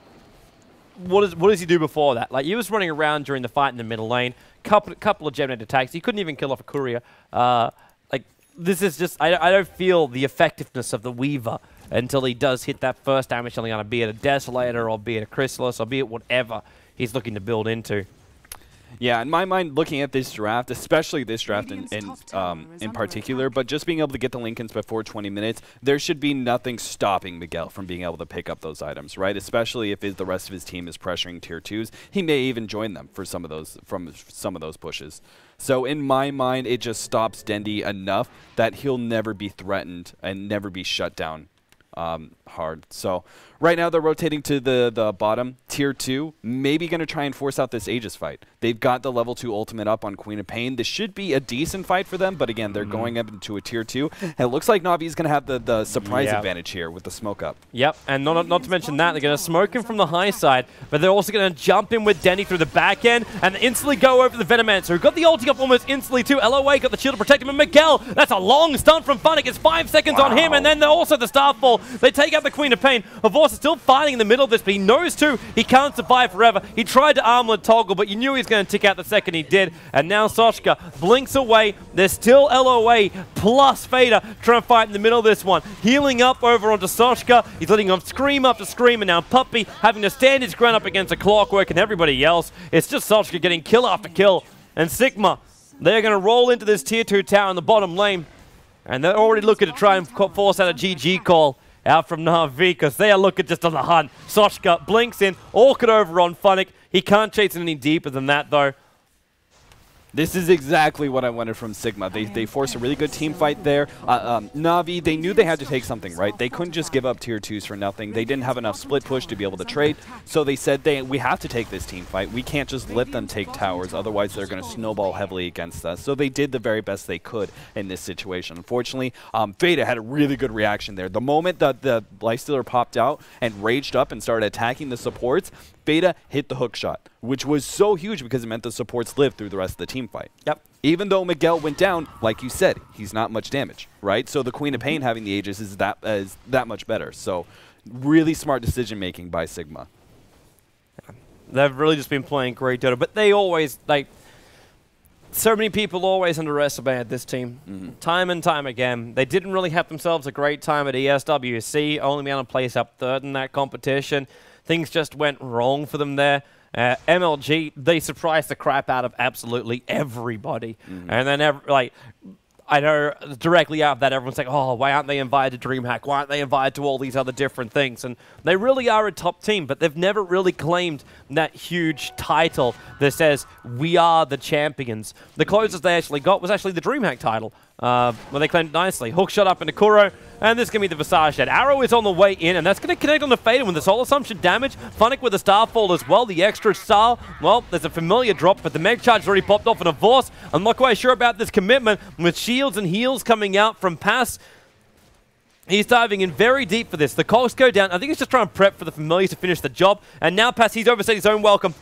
what does he do before that? Like, he was running around during the fight in the middle lane, couple of gem attacks. He couldn't even kill off a courier. Like, this is just, I don't feel the effectiveness of the Weaver until he does hit that first damage dealing item, be it a Desolator or be it a Chrysalis or be it whatever he's looking to build into. Yeah, in my mind, looking at this draft, especially this draft in particular, but just being able to get the Lincolns before 20 minutes, there should be nothing stopping Miguel from being able to pick up those items, right? Especially if the rest of his team is pressuring tier 2s. He may even join them for some of those pushes. So in my mind, it just stops Dendi enough that he'll never be threatened and never be shut down hard. So right now they're rotating to the bottom tier 2, maybe going to try and force out this Aegis fight. They've got the level 2 ultimate up on Queen of Pain. This should be a decent fight for them, but again, they're going up into a tier 2. And it looks like NaVi is going to have the surprise advantage here with the smoke up. Yep, and not to mention that, they're going to smoke him from the high side, but they're also going to jump in with Dendi through the back end and instantly go over the Venomancer, who got the ulti up almost instantly too. LOA got the shield to protect him, and Miguel, that's a long stun from Funnick. It's 5 seconds on him, and then also the Starfall. They take out the Queen of Pain. Avorce is still fighting in the middle of this, but he knows too he can't survive forever. He tried to armlet toggle, but you knew he was going to tick out the second he did. And now Soshka blinks away. There's still LOA plus Fader trying to fight in the middle of this one. Healing up over onto Soshka. He's letting him scream after scream, and now Puppy having to stand his ground up against a Clockwork and everybody else. It's just Soshka getting kill after kill. And Sigma, they're going to roll into this tier 2 tower in the bottom lane. And they're already looking to try and force out a GG call out from NaVi, because they are looking just on the hunt. Soshka blinks in, Orchid over on Funnick. He can't chase it any deeper than that, though. This is exactly what I wanted from Sigma. They forced a really good team fight there. NaVi, they knew they had to take something, right? They couldn't just give up tier 2s for nothing. They didn't have enough split push to be able to trade. So they said, we have to take this team fight. We can't just let them take towers. Otherwise, they're going to snowball heavily against us. So they did the very best they could in this situation. Unfortunately, Veda had a really good reaction there. The moment that the Lifestealer popped out and raged up and started attacking the supports, Veda hit the hook shot, which was so huge because it meant the supports lived through the rest of the team fight. Yep. Even though Miguel went down, like you said, he's not much damage, right? So the Queen of Pain having the Aegis is that much better. So really smart decision making by Sigma. They've really just been playing great Dota, but they always, like, so many people always underestimated this team. Time and time again. They didn't really have themselves a great time at ESWC, only being able to place up third in that competition. Things just went wrong for them there. MLG, they surprised the crap out of absolutely everybody. And then, like, I know directly after that, everyone's like, oh, why aren't they invited to DreamHack? Why aren't they invited to all these other different things? And they really are a top team, but they've never really claimed that huge title that says, we are the champions. The closest they actually got was actually the DreamHack title, where they claimed it nicely. Hook shot up into Kuro, and this is going to be the Visage Head. Arrow is on the way in, and that's going to connect on the Fader with the Soul Assumption damage. Funnick with the Starfall as well. The extra star, well, there's a familiar drop, but the Meg Charge already popped off in a Vorce. I'm not quite sure about this commitment with shields and heals coming out from Pass. He's diving in very deep for this. The cogs go down. I think he's just trying to prep for the familiars to finish the job. And now Pass, he's overstayed his own welcome.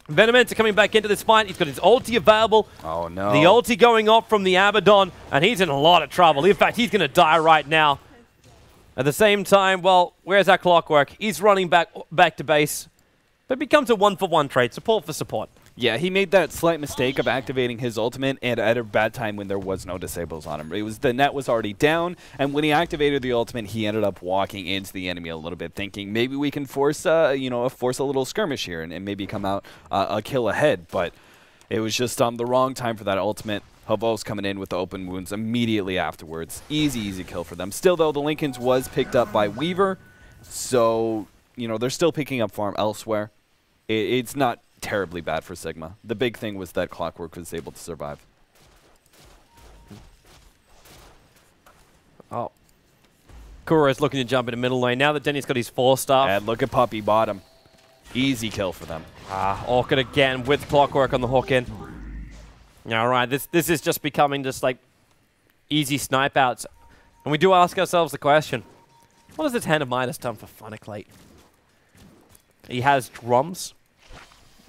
Venomancer coming back into this fight. He's got his ulti available. Oh, no. The ulti going off from the Abaddon, and he's in a lot of trouble. In fact, he's going to die right now. At the same time, well, where's that Clockwork? He's running back to base. But it becomes a one-for-one trade. Support for support. Yeah, he made that slight mistake of activating his ultimate and at a bad time when there was no disables on him. It was the net was already down, and when he activated the ultimate, he ended up walking into the enemy a little bit, thinking maybe we can force force a little skirmish here and maybe come out a kill ahead. But it was just the wrong time for that ultimate. Havos coming in with the open wounds immediately afterwards. Easy kill for them. Still, though, the Lincolns was picked up by Weaver, so they're still picking up farm elsewhere. It's not terribly bad for Sigma. The big thing was that Clockwork was able to survive. Oh. Kuro's looking to jump into middle lane. Now that Denny's got his 4-star. And look at Puppy bottom. Easy kill for them. Orchid again with Clockwork on the hook in. All right, this is just becoming just like easy snipe outs. And we do ask ourselves the question, what has this Hand of Midas done for Funnick late? He has drums.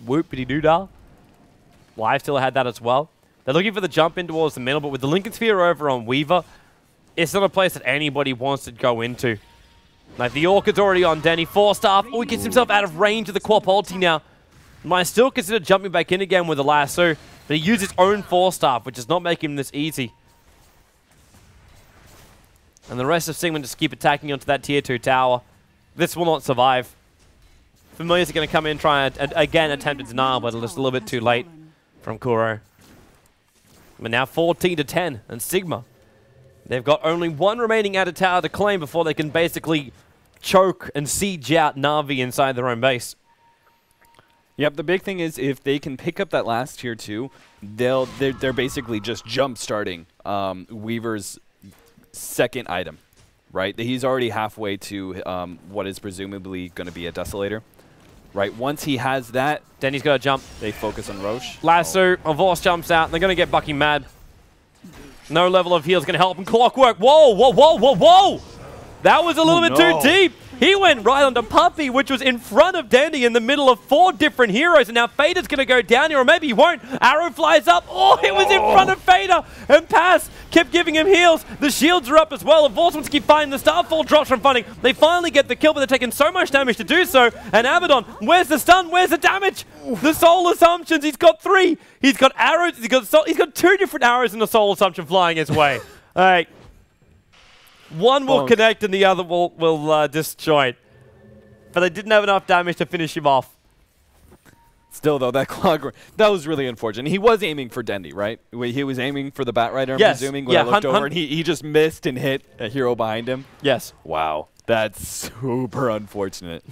Whoopity-doo-dah. Lifestealer had that as well. They're looking for the jump in towards the middle, but with the Lincoln Sphere over on Weaver, it's not a place that anybody wants to go into. Like, the Orchid's already on Denny. 4-star. Oh, he gets himself out of range of the Quap ulti now. Might still consider jumping back in again with the lasso, but he used his own 4-star, which is not making him this easy. And the rest of Sigma just keep attacking onto that tier 2 tower. This will not survive. Familiars are going to come in, try and again attempt to denial, but it's a little bit too late from Kuro. But now 14-10, and Sigma, they've got only one remaining outer tower to claim before they can basically choke and siege out NaVi inside their own base. Yep, the big thing is if they can pick up that last tier 2, they're basically just jump starting Weaver's second item, right? He's already halfway to what is presumably going to be a Desolator. Right, once he has that, then he's got to jump. They focus on Roche. Lasso, Avos jumps out. They're going to get Bucky mad. No level of heal is going to help him. Clockwork. Whoa, whoa, whoa, whoa, whoa! That was a little bit too deep. He went right onto Puppy, which was in front of Dandy in the middle of 4 different heroes. And now Fader's going to go down here, or maybe he won't. Arrow flies up. Oh, it was in front of Fader. And Pass kept giving him heals. The shields are up as well. And Vorce wants to keep fighting. The Starfall drops from funding. They finally get the kill, but they're taking so much damage to do so. And Abaddon, where's the stun? Where's the damage? The Soul Assumptions. He's got 3. He's got arrows. He's got 2 different arrows in the Soul Assumption flying his way. All right. One will connect and the other will disjoint. But they didn't have enough damage to finish him off. Still, though, that Clockwork, that was really unfortunate. He was aiming for Dendy, right? He was aiming for the Batrider, I'm presuming, when I looked over, and he just missed and hit a hero behind him. Yes. Wow. That's super unfortunate.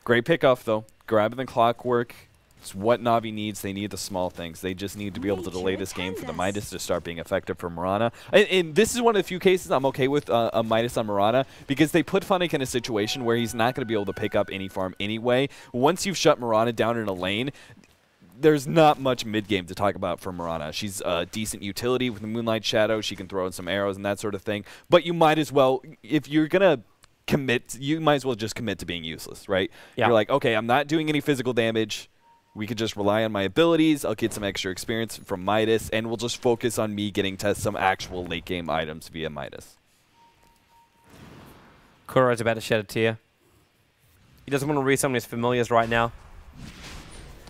Great pickoff, though. Grabbing the Clockwork. It's what NaVi needs. They need the small things. They just need to be able to delay this game for the Midas to start being effective for Mirana. And this is one of the few cases I'm okay with a Midas on Mirana, because they put Funnick in a situation where he's not going to be able to pick up any farm anyway. Once you've shut Mirana down in a lane, there's not much mid-game to talk about for Mirana. She's a decent utility with the Moonlight Shadow. She can throw in some arrows and that sort of thing. But you might as well, if you're going to commit, you might as well just commit to being useless, right? Yeah. You're like, okay, I'm not doing any physical damage. We could just rely on my abilities. I'll get some extra experience from Midas, and we'll just focus on me getting to some actual late-game items via Midas. Kuro's about to shed a tear. He doesn't want to resummon his familiars right now.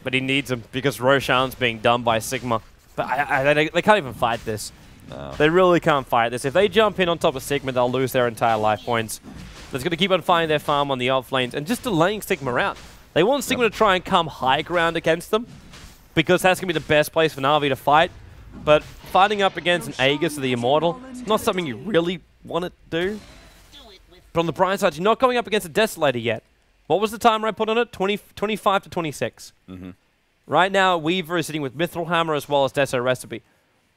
But he needs them because Roshan's being done by Sigma. But they can't even fight this. No. They really can't fight this. If they jump in on top of Sigma, they'll lose their entire life points. They're going to keep on fighting their farm on the off lanes and just delaying Sigma out. They want Sigma to try and come high ground against them, because that's going to be the best place for NaVi to fight. But fighting up against an Aegis or the Immortal, it's not something you really want to do. But on the bright side, you're not going up against a Desolator yet. What was the timer I put on it? 25 to 26. Mm-hmm. Right now, Weaver is sitting with Mithril Hammer as well as Deso Recipe.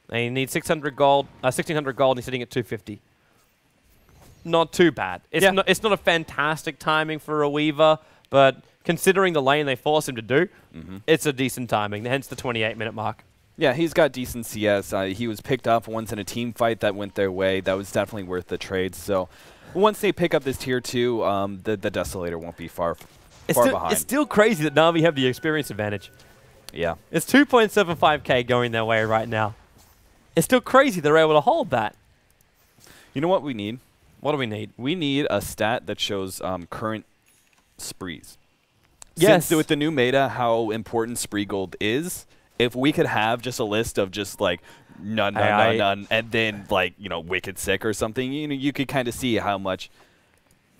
And he needs 600 gold, 1,600 gold, and he's sitting at 250. Not too bad. It's not a fantastic timing for a Weaver, but considering the lane they force him to do, it's a decent timing, hence the 28-minute mark. Yeah, he's got decent CS. He was picked up once in a team fight that went their way. That was definitely worth the trade. So once they pick up this tier 2, the Desolator won't be far behind. It's still crazy that NaVi have the experience advantage. Yeah. It's 2.75k going their way right now. It's still crazy they're able to hold that. You know what we need? What do we need? We need a stat that shows current sprees. Yes. Since with the new meta, how important spree gold is, if we could have just a list of just like none, and then like, you know, Wicked Sick or something, you know, you could kind of see how much,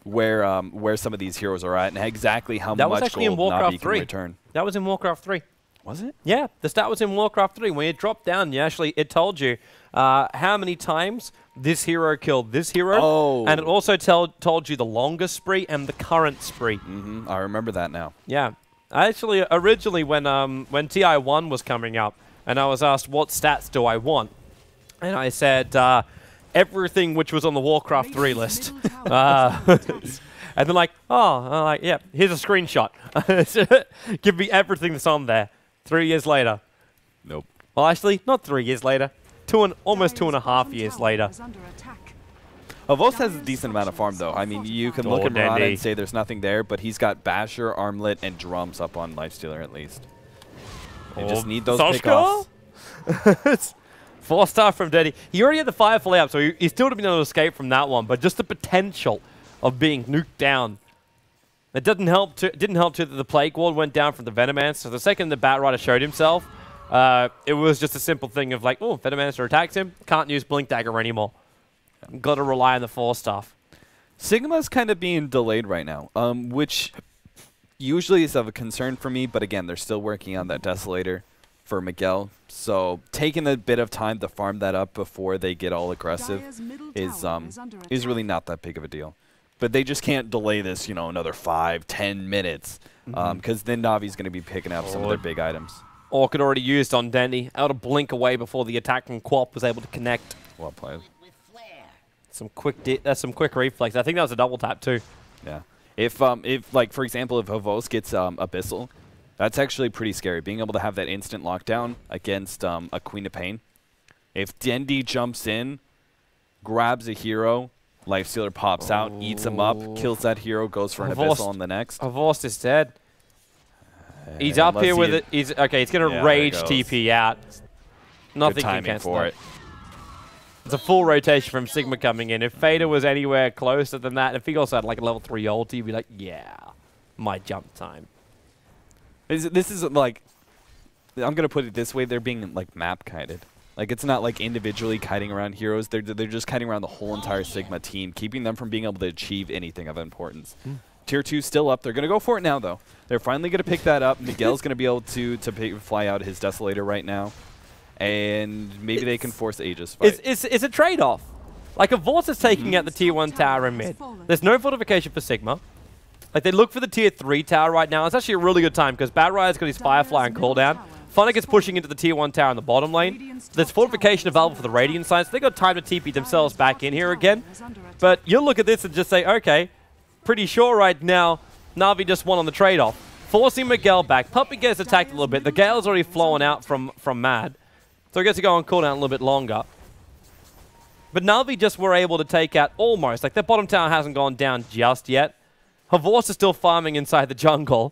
where some of these heroes are at and exactly how much gold NaVi can return. That was in Warcraft 3. Was it? Yeah, the stat was in Warcraft 3. When you dropped down, it told you how many times this hero killed this hero. Oh. And it also told you the longest spree and the current spree. Mm-hmm. I remember that now. Yeah. Actually, originally when TI1 was coming up, and I was asked, what stats do I want? And I said, everything which was on the Warcraft 3 list. And they're like, yeah, here's a screenshot. Give me everything that's on there. 3 years later. Nope. Well, actually, not 3 years later. Almost 2.5 years later. Avos has a decent amount of farm, though. I mean, you can look at Mirana and say there's nothing there, but he's got Basher, Armlet, and Drums up on Lifestealer at least. They just need those Soshka? pickoffs. 4-star from Denny. He already had the Firefly up, so he still would have been able to escape from that one, but just the potential of being nuked down. It didn't help too that the Plague Ward went down from the Venomancer. So the second the Bat Rider showed himself, it was just a simple thing of like, oh, Venomancer attacks him, can't use Blink Dagger anymore. Got to rely on the 4-staff. Sigma's kind of being delayed right now, which usually is of a concern for me, but again, they're still working on that Desolator for Miguel. So taking a bit of time to farm that up before they get all aggressive is really not that big of a deal. But they just can't delay this, you know, another 5-10 minutes, because then Navi's going to be picking up some of their big items. Orchid already used on Denny. Able to blink away before the attack from Quap was able to connect. Well played. Some quick reflex. I think that was a double tap too. Yeah. If like for example, if Havos gets Abyssal, that's actually pretty scary. Being able to have that instant lockdown against a Queen of Pain. If Dendi jumps in, grabs a hero, Lifestealer pops out, eats him up, kills that hero, goes for an Abyssal on the next. Havos is dead. He's up here with it. He's gonna rage TP out. Nothing can cancel it. It's a full rotation from Sigma coming in. If Fader was anywhere closer than that, if he also had like a level 3 ulti, he'd be like, yeah, my jump time. This is like, I'm going to put it this way, they're being like map kited. Like it's not like individually kiting around heroes, they're just kiting around the whole entire Sigma team, keeping them from being able to achieve anything of importance. Tier 2 still up, they're going to go for it now though. They're finally going to pick that up. Miguel's going to be able to fly out his Desolator right now. And maybe they can force Aegis fight. It's a trade-off. Like, if Vorce is taking out the Tier 1 tower in mid, there's no fortification for Sigma. Like, they look for the Tier 3 tower right now. It's actually a really good time, because Bat Rider's got his Firefly on cooldown. Funnick is pushing into the Tier 1 tower in the bottom lane. There's fortification available for the Radiant side, so they got time to TP themselves back in here again. But you'll look at this and just say, okay, pretty sure right now, Na'Vi just won on the trade-off. Forcing Miguel back. Puppy gets attacked a little bit. The Gale's already flowing out from Mad. So he gets to go on cooldown a little bit longer. But Na'Vi just were able to take out almost. Like, their bottom tower hasn't gone down just yet. Havos is still farming inside the jungle.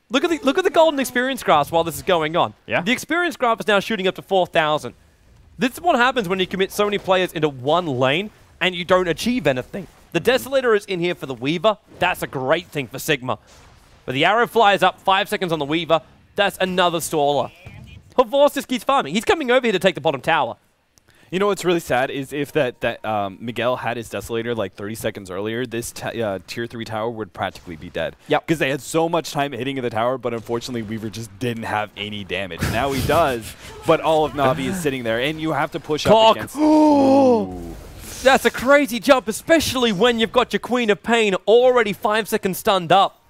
Look at the golden experience graph while this is going on. Yeah. The experience graph is now shooting up to 4,000. This is what happens when you commit so many players into one lane and you don't achieve anything. The Desolator is in here for the Weaver. That's a great thing for Sigma. But the arrow flies up 5 seconds on the Weaver. That's another staller. Havos just keeps farming. He's coming over here to take the bottom tower. You know what's really sad is if that Miguel had his Desolator like 30 seconds earlier, this Tier 3 tower would practically be dead. Yep. Because they had so much time hitting the tower, but unfortunately Weaver just didn't have any damage. Now he does, but all of Na'Vi is sitting there, and you have to push up against... Ooh. That's a crazy jump, especially when you've got your Queen of Pain already 5 seconds stunned up.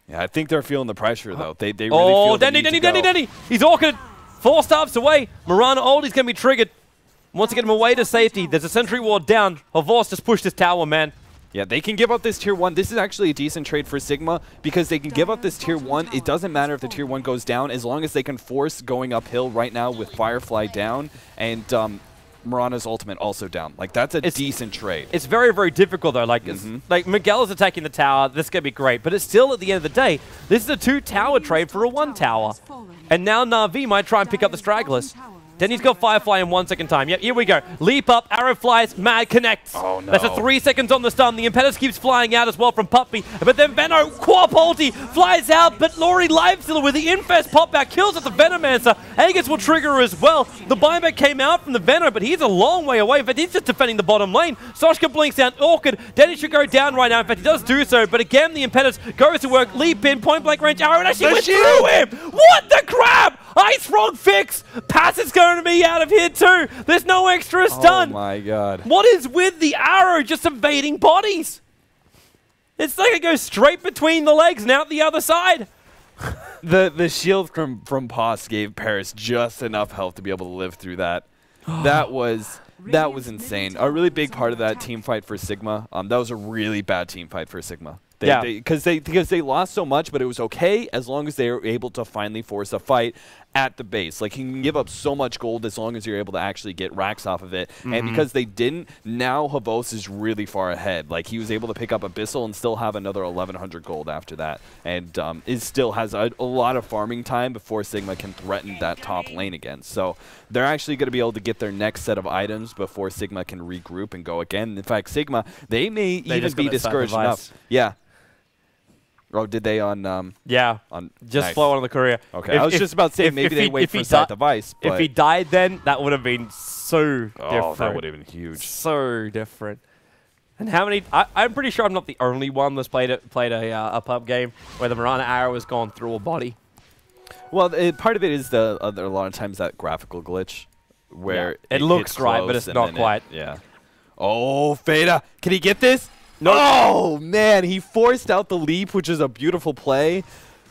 Yeah, I think they're feeling the pressure, though. They really feel the need to go. Denny! He's orchid! 4 staffs away. Mirana ult, he's going to be triggered. Wants to get him away to safety. There's a sentry ward down. Havos just pushed his tower, man. Yeah, they can give up this Tier 1. This is actually a decent trade for Sigma because they can give up this Tier 1. It doesn't matter if the Tier 1 goes down as long as they can force going uphill right now with Firefly down and Mirana's ultimate also down. Like, that's a decent trade. It's very, very difficult, though. Like, like Miguel is attacking the tower. This is going to be great. But it's still, at the end of the day, this is a 2-tower trade for a 1 tower. And now Na'Vi might try and pick up the stragglers. Then he's got Firefly in 1 second time. Yep, here we go. Leap up, arrow flies, Mad connects. Oh, no. That's a 3 seconds on the stun. The Impetus keeps flying out as well from Puppy. But then Veno, Quap ulti, flies out, but Laurie Lifestealer with the Infest pop back, kills at the Venomancer. Aegis will trigger as well. The buyback came out from the Veno, but he's a long way away. In fact, he's just defending the bottom lane. Soshka blinks down Orchid. Denny should go down right now. In fact, he does do so, but again, the Impetus goes to work, leap in, point blank range arrow, and actually went through him! What the crap? Ice Frog fix! Pass is going to be out of here too. There's no extra stun. Oh my god. What is with the arrow just evading bodies? It's like it goes straight between the legs and out the other side. The shield from Pos gave Paris just enough health to be able to live through that. That was insane. A really big part of that team fight for Sigma. That was a really bad team fight for Sigma. Because they lost so much, but it was okay as long as they were able to finally force a fight at the base. Like, he can give up so much gold as long as you're able to actually get racks off of it. And because they didn't, now Havos is really far ahead. Like, he was able to pick up Abyssal and still have another 1,100 gold after that. And it still has a lot of farming time before Sigma can threaten that top lane again. So they're actually going to be able to get their next set of items before Sigma can regroup and go again. In fact, Sigma, they may even be discouraged enough. Yeah. Oh, did they on? Yeah, just flow on the career. Okay, I was just about to say maybe they wait for Side Device. But if he died then, that would have been so different. Oh, that would have been huge. So different. And how many? I'm pretty sure I'm not the only one that's played a pub game where the Mirana arrow has gone through a body. Well, part of it is there are a lot of times that graphical glitch where it looks right, but it's not quite. Yeah. Oh, Fada, can he get this? No. Oh, man, he forced out the leap, which is a beautiful play,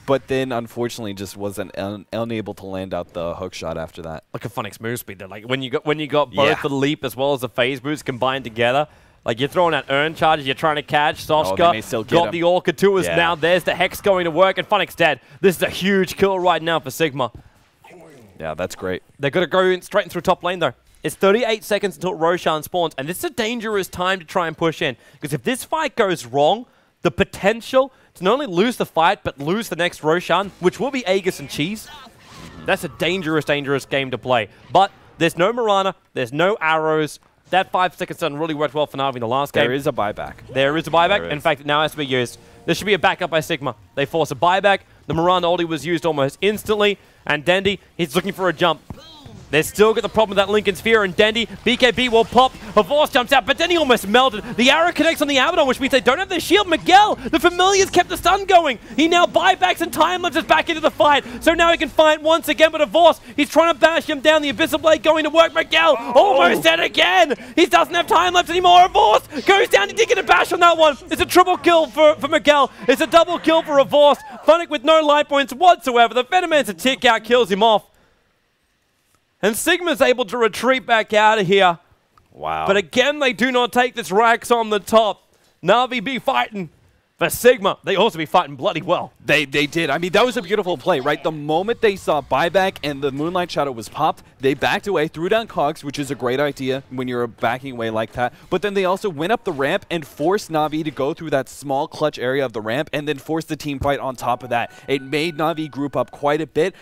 but then unfortunately just wasn't unable to land out the hook shot after that. Like a Funix move speed there. Like when you got both the leap as well as the phase boost combined together, like you're throwing out urn charges, you're trying to catch. Soska got the Orca too, as now there's the Hex going to work, and Funix dead. This is a huge kill right now for Sigma. Yeah, that's great. They're going to go straight through top lane though. It's 38 seconds until Roshan spawns, and this is a dangerous time to try and push in. Because if this fight goes wrong, the potential to not only lose the fight, but lose the next Roshan, which will be Aegis and Cheese, that's a dangerous, dangerous game to play. But there's no Mirana, there's no arrows. That 5 seconds done really worked well for NaVi in the last game. There is a buyback. There is a buyback. In fact, it now has to be used. There should be a backup by Sigma. They force a buyback. The Mirana ulti was used almost instantly, and Dendi, he's looking for a jump. They've still got the problem with that Lincoln Sphere, and Dendi, BKB will pop. Havos jumps out, but Dendi almost melted. The arrow connects on the Abaddon, which means they don't have their shield. Miguel, the Familiars kept the stun going. He now buybacks and time lapses back into the fight. So now he can fight once again with Havos. He's trying to bash him down. The Abyssal Blade going to work. Miguel almost dead again. He doesn't have time lapse anymore. Havos goes down. He did get a bash on that one. It's a triple kill for Miguel. It's a double kill for Havos. Funnick with no life points whatsoever. The Venomancer tick out kills him off. And Sigma's able to retreat back out of here. Wow. But again, they do not take this Rax on the top. NaVi be fighting for Sigma. They also be fighting bloody well. They did. I mean, that was a beautiful play, right? The moment they saw buyback and the Moonlight Shadow was popped, they backed away, threw down cogs, which is a great idea when you're backing away like that. But then they also went up the ramp and forced NaVi to go through that small clutch area of the ramp and then forced the team fight on top of that. It made NaVi group up quite a bit.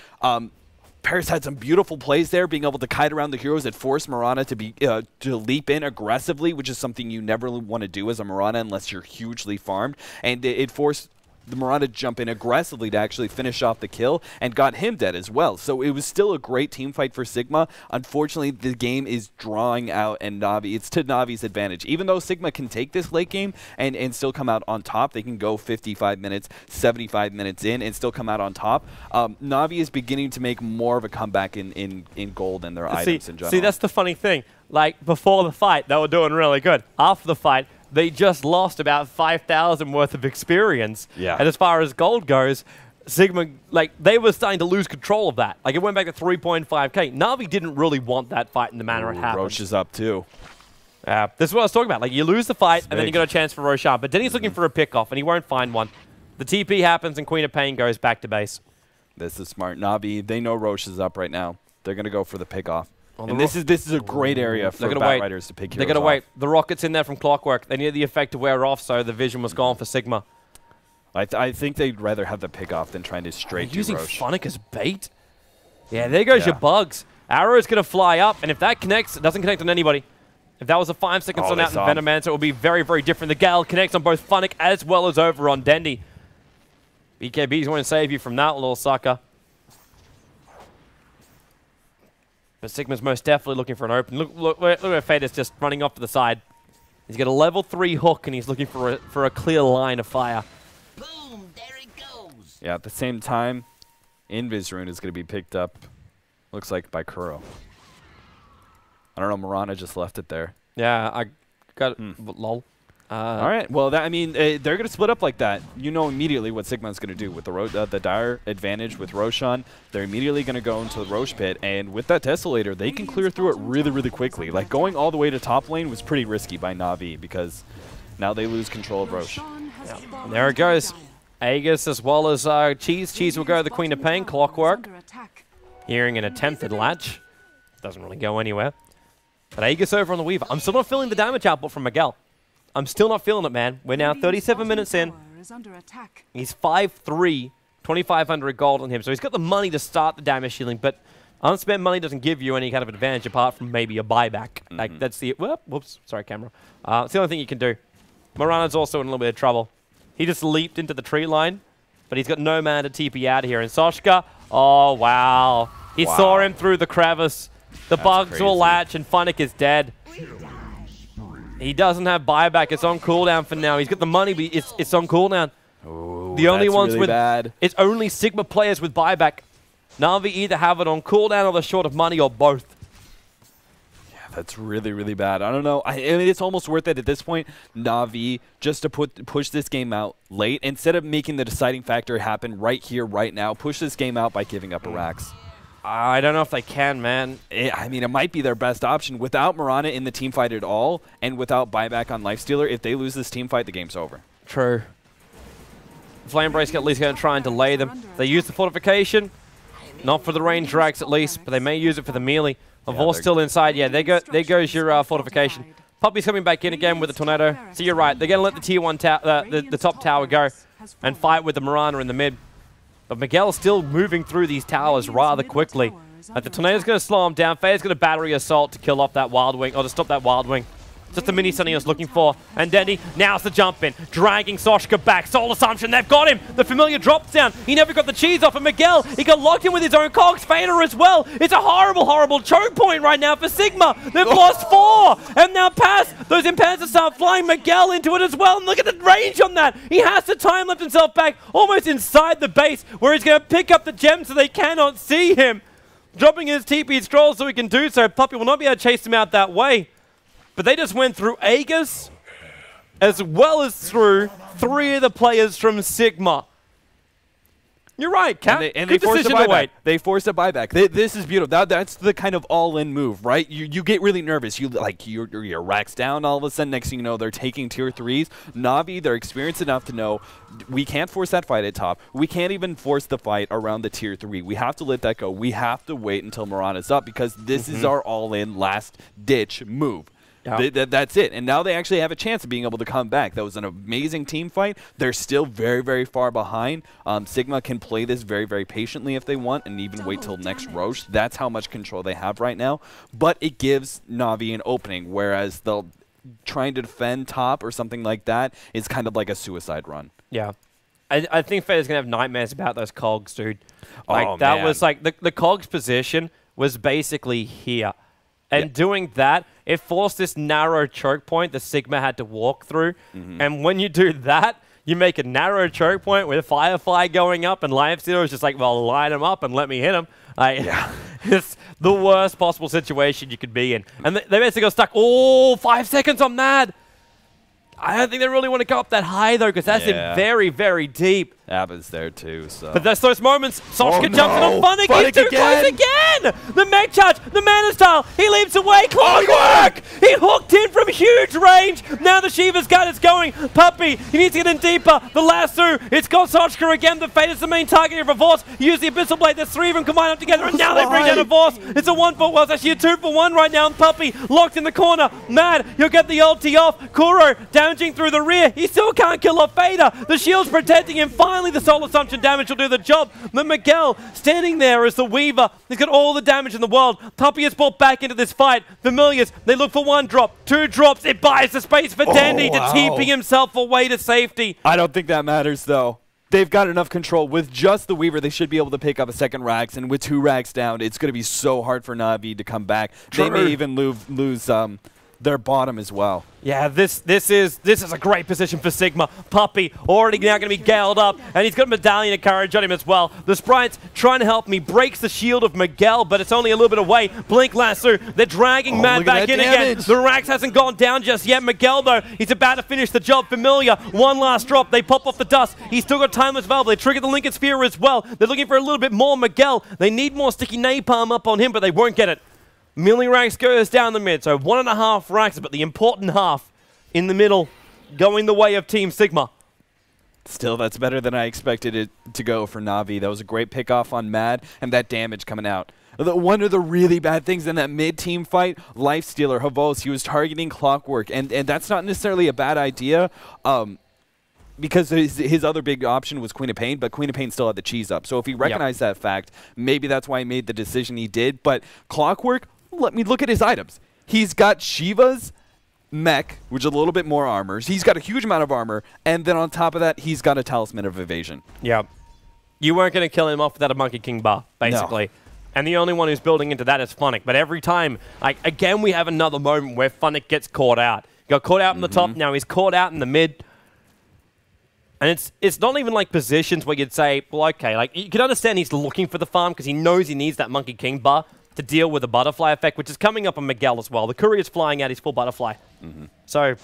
Paris had some beautiful plays there, being able to kite around the heroes that forced Mirana to leap in aggressively, which is something you never want to do as a Mirana unless you're hugely farmed. And it forced the Mirana to jump in aggressively to actually finish off the kill and got him dead as well. So it was still a great team fight for Sigma. Unfortunately, the game is drawing out, and NaVi, it's to NaVi's advantage. Even though Sigma can take this late game and still come out on top, they can go 55 minutes, 75 minutes in and still come out on top. NaVi is beginning to make more of a comeback in gold and their items in general. See, that's the funny thing. Like, before the fight, they were doing really good. After the fight, they just lost about 5,000 worth of experience. Yeah. And as far as gold goes, Sigma, like, they were starting to lose control of that. Like, it went back to 3.5k. NaVi didn't really want that fight in the manner it happened. Roche is up too. This is what I was talking about. Like, you lose the fight, and then you got a chance for Roshan. But then he's looking for a pick-off, and he won't find one. The TP happens, and Queen of Pain goes back to base. This is smart. NaVi, they know Roche is up right now. They're going to go for the pick-off. And this is a great area for Batriders to pick heroes. They're going to wait. The rocket's in there from Clockwork. They need the effect to wear off, so the vision was gone for Sigma. I think they'd rather have the pick off than trying to straight do using Roche. Funnick as bait? Yeah, there goes your bugs. Arrow's going to fly up, and if that connects, it doesn't connect on anybody. If that was a 5 second stun out in Venomancer, it would be very, very different. The Gale connects on both Funnick as well as over on Dendi. BKB's going to save you from that, little sucker. But Sigma's most definitely looking for an open. Look at Fada's just running off to the side. He's got a level 3 hook, and he's looking for a clear line of fire. Boom! There it goes. Yeah, at the same time, Invis Rune is going to be picked up, looks like, by Kuro. I don't know, Mirana just left it there. Yeah, I got it. Lol. All right. Well, I mean, they're going to split up like that. You know immediately what Sigma's going to do with the dire advantage with Roshan. They're immediately going to go into the Roche pit, and with that Tessellator, they can clear through it really, really quickly. Like, going all the way to top lane was pretty risky by NaVi because now they lose control of Roche. Yeah. There it goes. Aegis as well as Cheese. Cheese will go to the Queen of Pain, Clockwork. Hearing an attempted latch. Doesn't really go anywhere. But Aegis over on the Weaver. I'm still not feeling the damage output from Miguel. I'm still not feeling it, man. We're now 37 minutes in. He's 5-3, 2,500 gold on him. So he's got the money to start the damage shielding, but unspent money doesn't give you any kind of advantage apart from maybe a buyback. Like, that's the... Whoops. Sorry, camera. It's the only thing you can do. Morana's also in a little bit of trouble. He just leaped into the tree line, but he's got no man to TP out here. And Soshka, oh, wow. He saw him through the crevice. The bugs will latch, and Funnick is dead. He doesn't have buyback. It's on cooldown for now. He's got the money, but it's on cooldown. Ooh, the only ones really with bad. It's only Sigma players with buyback. NaVi either have it on cooldown or they're short of money or both. Yeah, that's really, really bad. I don't know. I mean, it's almost worth it at this point, NaVi, just to push this game out late. Instead of making the deciding factor happen right here, right now, push this game out by giving up a Rax. I don't know if they can, man. I mean, it might be their best option. Without Morana in the team fight at all, and without buyback on Lifestealer, if they lose this team fight, the game's over. True. Flame Brace at least going to try and delay them. They use the fortification. Not for the range Rax at least, but they may use it for the melee. Lavor's still inside. Yeah, there goes your fortification. Puppy's coming back in again with the tornado. So you're right. They're going to let the tier 1 the top tower go and fight with the Morana in the mid. But Miguel's still moving through these towers rather quickly. Like the tornado's going to slow him down. Faye's going to battery assault to kill off that Wild Wing, or to stop that Wild Wing. Just the mini Sunny I was looking for. And Denny, now's the jump in. Dragging Soshka back. Soul Assumption, they've got him. The familiar drops down. He never got the cheese off of Miguel. He got locked in with his own cogs. Fader as well. It's a horrible, horrible choke point right now for Sigma. They've lost 4. And now pass. Those impediments start flying Miguel into it as well. And look at the range on that. He has to time lift himself back almost inside the base where he's going to pick up the gem so they cannot see him. Dropping his TP scroll so he can do so. Puppy will not be able to chase him out that way. But they just went through Aegis, as well as through 3 of the players from Sigma. You're right, Cap. And they forced a buyback. They forced a buyback. This is beautiful. That's the kind of all-in move, right? You get really nervous. You're Rax down all of a sudden. Next thing you know, they're taking tier 3s. NaVi, they're experienced enough to know we can't force that fight at top. We can't even force the fight around the tier 3. We have to let that go. We have to wait until Morana's up because this is our all-in last-ditch move. Yeah. That's it. And now they actually have a chance of being able to come back. That was an amazing team fight. They're still very, very far behind. Sigma can play this very, very patiently if they want and even wait till next Roche. That's how much control they have right now. But it gives NaVi an opening, whereas they'll trying to defend top or something like that is kind of like a suicide run. Yeah. I think Fade's going to have nightmares about those cogs, dude. Like, oh, that man. was like, the cogs position was basically here. And doing that, it forced this narrow choke point that Sigma had to walk through. And when you do that, you make a narrow choke point with Firefly going up, and Lifestealer is just like, well, line him up and let me hit him. It's the worst possible situation you could be in. And they basically got stuck. Oh, 5 seconds on that. I don't think they really want to go up that high, though, because that's in very, very deep. Abba's there, too, so... But that's those moments. Soshka jumps in on Funnick. He's too close again! The mech charge, the mana style. He leaps away. Clockwork! He hooked in from huge range. Now the Shiva's gun is going. Puppy, he needs to get in deeper. The lasso, it's got Soshka again. The Fate is the main target of Revorce. Use the Abyssal Blade. There's 3 of them combined up together, and now they bring down Revorce. It's a 1 for, well, it's actually a 2 for 1 right now. And Puppy locked in the corner. Mad, he'll get the ulti off. Kuro damaging through the rear. He still can't kill off Fader. The shield's protecting him. Finally, the Soul Assumption damage will do the job. But Miguel standing there as the Weaver. He's got all the damage in the world. Puppy is brought back into this fight. Familiars, they look for 1 drop, 2 drops. It buys the space for Dandy to TP himself away to safety. I don't think that matters, though. They've got enough control. With just the Weaver, they should be able to pick up a second Rax, and with 2 Rax down, it's going to be so hard for NaVi to come back. True. They may even lose their bottom as well. Yeah, this is a great position for Sigma. Puppy already now going to be galed up, and he's got Medallion of Courage on him as well. The Sprite's trying to help me, breaks the shield of Miguel, but it's only a little bit away. Blink Lasso, they're dragging Mad back in again. The Rax hasn't gone down just yet. Miguel, though, he's about to finish the job. Familiar, 1 last drop. They pop off the dust. He's still got Timeless Valve. They trigger the Lincoln Sphere as well. They're looking for a little bit more Miguel. They need more sticky napalm up on him, but they won't get it. Milling Rax goes down the mid, so 1.5 Rax, but the important half in the middle, going the way of Team Sigma. Still, that's better than I expected it to go for Navi. That was a great pickoff on Mad, and that damage coming out. One of the really bad things in that mid-team fight, Lifestealer, Havos, he was targeting Clockwork, and that's not necessarily a bad idea because his other big option was Queen of Pain, but Queen of Pain still had the cheese up. So if he recognized that fact, maybe that's why he made the decision he did. But Clockwork, let me look at his items. He's got Shiva's mech, which is a little bit more armor. He's got a huge amount of armor, and then on top of that, he's got a Talisman of Evasion. Yeah. You weren't going to kill him off without a Monkey King bar, basically. No. And the only one who's building into that is Funnick. But every time, like, again, we have another moment where Funnick gets caught out. He got caught out in the top, now he's caught out in the mid. And it's not even like positions where you'd say, well, okay, like, you can understand he's looking for the farm because he knows he needs that Monkey King bar to deal with the butterfly effect, which is coming up on Miguel as well. The courier's flying out his full butterfly. So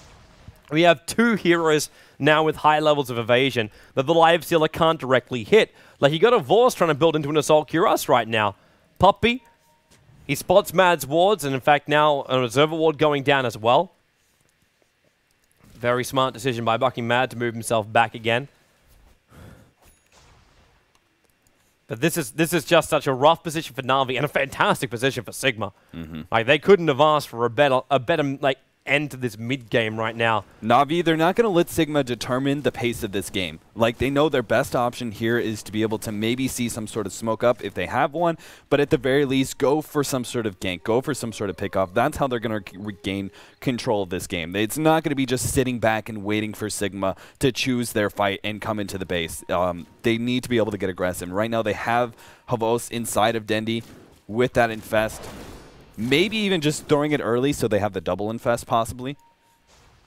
we have two heroes now with high levels of evasion that the Lifestealer can't directly hit. Like, you got a Vorse trying to build into an Assault Cuirass right now. Puppy, he spots Mad's wards, and in fact now an Observer ward going down as well. Very smart decision by Bucky Mad to move himself back again. But this is just such a rough position for Navi and a fantastic position for Sigma. Like, they couldn't have asked for a better like end to this mid game right now. Navi, they're not going to let Sigma determine the pace of this game. Like, they know their best option here is to be able to maybe see some sort of smoke up if they have one, but at the very least, go for some sort of gank, go for some sort of pickoff. That's how they're going to regain control of this game. It's not going to be just sitting back and waiting for Sigma to choose their fight and come into the base. They need to be able to get aggressive. Right now, they have Havos inside of Dendi with that Infest. Maybe even just throwing it early so they have the double Infest possibly.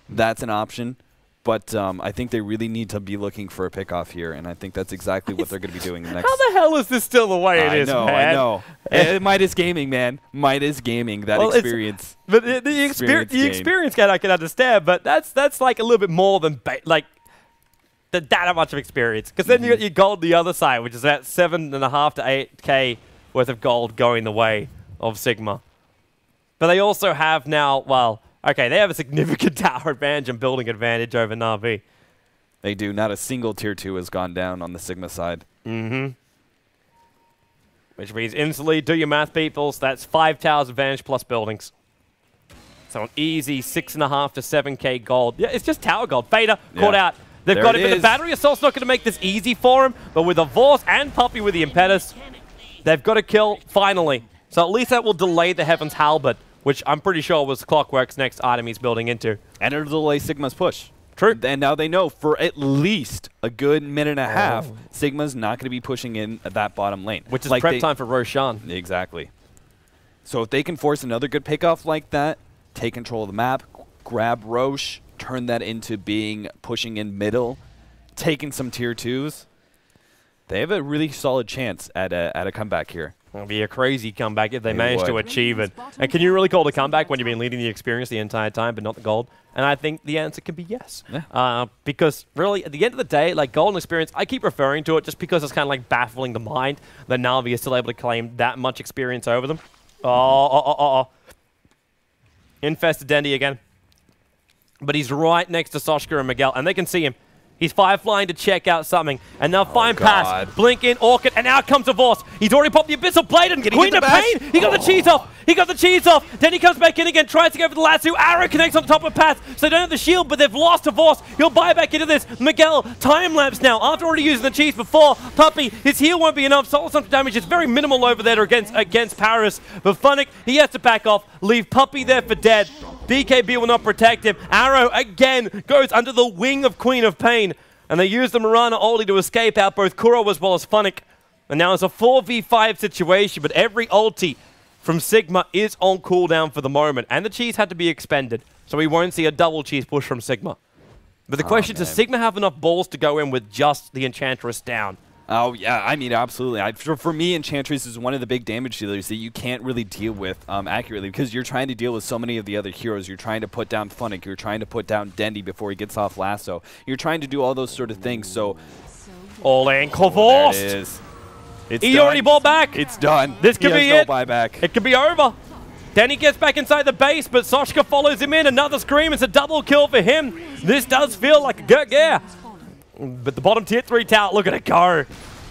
That's an option. But I think they really need to be looking for a pickoff here, and I think that's exactly what they're going to be doing next. How the hell is this still the way it is, man? I know. Midas Gaming, man. Midas Gaming, that experience. But the experience guy I can understand, but that's like a little bit more than that much of experience. Because then you got your gold the other side, which is at 7.5 to 8K worth of gold going the way of Sigma. But they also have now, well, okay, they have a significant tower advantage and building advantage over Navi. They do. Not a single tier 2 has gone down on the Sigma side. Which means instantly, do your math, peoples. That's 5 towers advantage plus buildings. So an easy 6.5 to 7K gold. Yeah, it's just tower gold. Fader caught out. They've got it, but the battery assault's not going to make this easy for him. But with a Vorse and Puppy with the Impetus, they've got a kill finally. So at least that will delay the Heaven's Halberd, which I'm pretty sure was Clockwork's next item he's building into. And it'll delay Sigma's push. True. And now they know for at least a good minute and a half, Sigma's not going to be pushing in that bottom lane. Which is like prep time for Roshan. Exactly. So if they can force another good pickoff like that, take control of the map, grab Roche, turn that into being pushing in middle, taking some tier 2s, they have a really solid chance at a comeback here. It'll be a crazy comeback if they manage to achieve it. And can you really call it a comeback when you've been leading the experience the entire time but not the gold? And I think the answer can be yes. Because really, at the end of the day, like golden experience, I keep referring to it just because it's kind of like baffling the mind that Navi is still able to claim that much experience over them. Infested Dendi again. But he's right next to Soshka and Miguel, and they can see him. He's fireflying to check out something. And now fine pass. Blink in, Orchid, and out comes a Vorse. He's already popped the Abyssal Blade and Queen of Pain. He got the cheese off. He got the cheese off. Then he comes back in again, tries to go for the lasso. Arrow connects on top of pass. So they don't have the shield, but they've lost a Vorse. He'll buy back into this. Miguel, time lapse now. After already using the cheese before, Puppy, his heal won't be enough. Soul Assumption damage is very minimal over there against Paris. But Funnick, he has to back off. Leave Puppy there for dead. BKB will not protect him. Arrow, again, goes under the wing of Queen of Pain. And they use the Mirana ulti to escape out both Kuro as well as Funnick. And now it's a 4v5 situation, but every ulti from Sigma is on cooldown for the moment. And the cheese had to be expended, so we won't see a double cheese push from Sigma. But the question is, does Sigma have enough balls to go in with just the Enchantress down? Oh, yeah, I mean, absolutely. For me, Enchantress is one of the big damage dealers that you can't really deal with accurately because you're trying to deal with so many of the other heroes. You're trying to put down Funnick. You're trying to put down Dendi before he gets off Lasso. You're trying to do all those sort of things, so... All in, Kovorst! There it is. He already bought back! It's done. This could be it. No buyback. It could be over. Dendi gets back inside the base, but Soshka follows him in. Another scream. It's a double kill for him. This does feel like a good gear. But the bottom tier 3 tower, look at it go.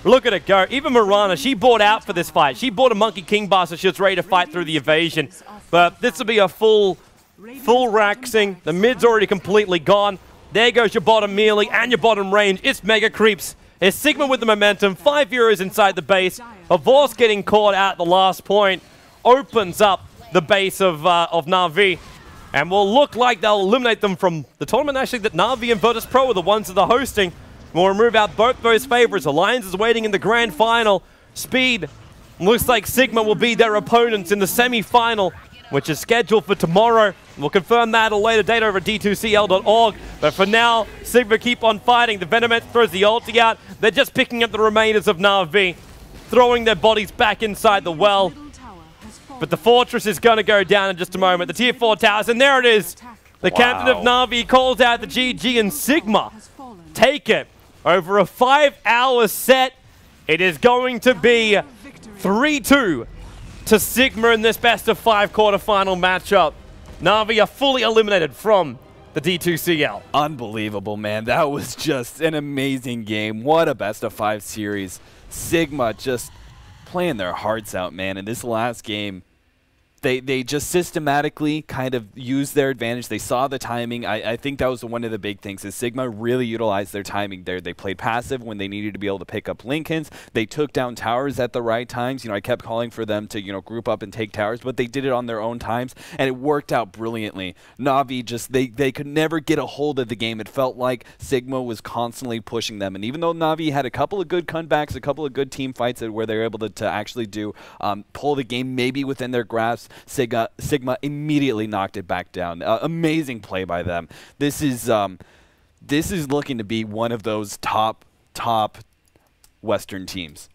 Look at it go. Even Mirana, she bought out for this fight. She bought a Monkey King bar, so she was ready to fight through the evasion. But this will be a full Raxing. The mid's already completely gone. There goes your bottom melee and your bottom range. It's Mega Creeps. It's Sigma with the momentum. 5 euros inside the base. Avor's getting caught out at the last point. Opens up the base of NaVi. And will look like they'll eliminate them from the tournament, actually, that NaVi and virtus.pro are the ones that are hosting. We'll remove out both those favorites. Alliance is waiting in the grand final. Speed looks like Sigma will be their opponents in the semi-final, which is scheduled for tomorrow. We'll confirm that at a later date over at d2cl.org. But for now, Sigma keep on fighting. The Venomet throws the ulti out. They're just picking up the remainders of NaVi, throwing their bodies back inside the well. But the fortress is going to go down in just a moment. The tier 4 towers, and there it is. The captain of NaVi calls out the GG, and Sigma take it over a 5-hour set. It is going to be 3-2 to Sigma in this best of 5 quarterfinal matchup. NaVi are fully eliminated from the D2CL. Unbelievable, man. That was just an amazing game. What a best of 5 series. Sigma just playing their hearts out, man. In this last game, they just systematically kind of used their advantage. They saw the timing. I think that was one of the big things, is Sigma really utilized their timing there. They played passive when they needed to be able to pick up Lincolns. They took down towers at the right times. You know, I kept calling for them to, you know, group up and take towers, but they did it on their own times, and it worked out brilliantly. NaVi just, they could never get a hold of the game. It felt like Sigma was constantly pushing them, and even though NaVi had a couple of good comebacks, a couple of good team fights where they were able to actually do pull the game maybe within their grasp, Sigma immediately knocked it back down. Amazing play by them. This is looking to be one of those top Western teams.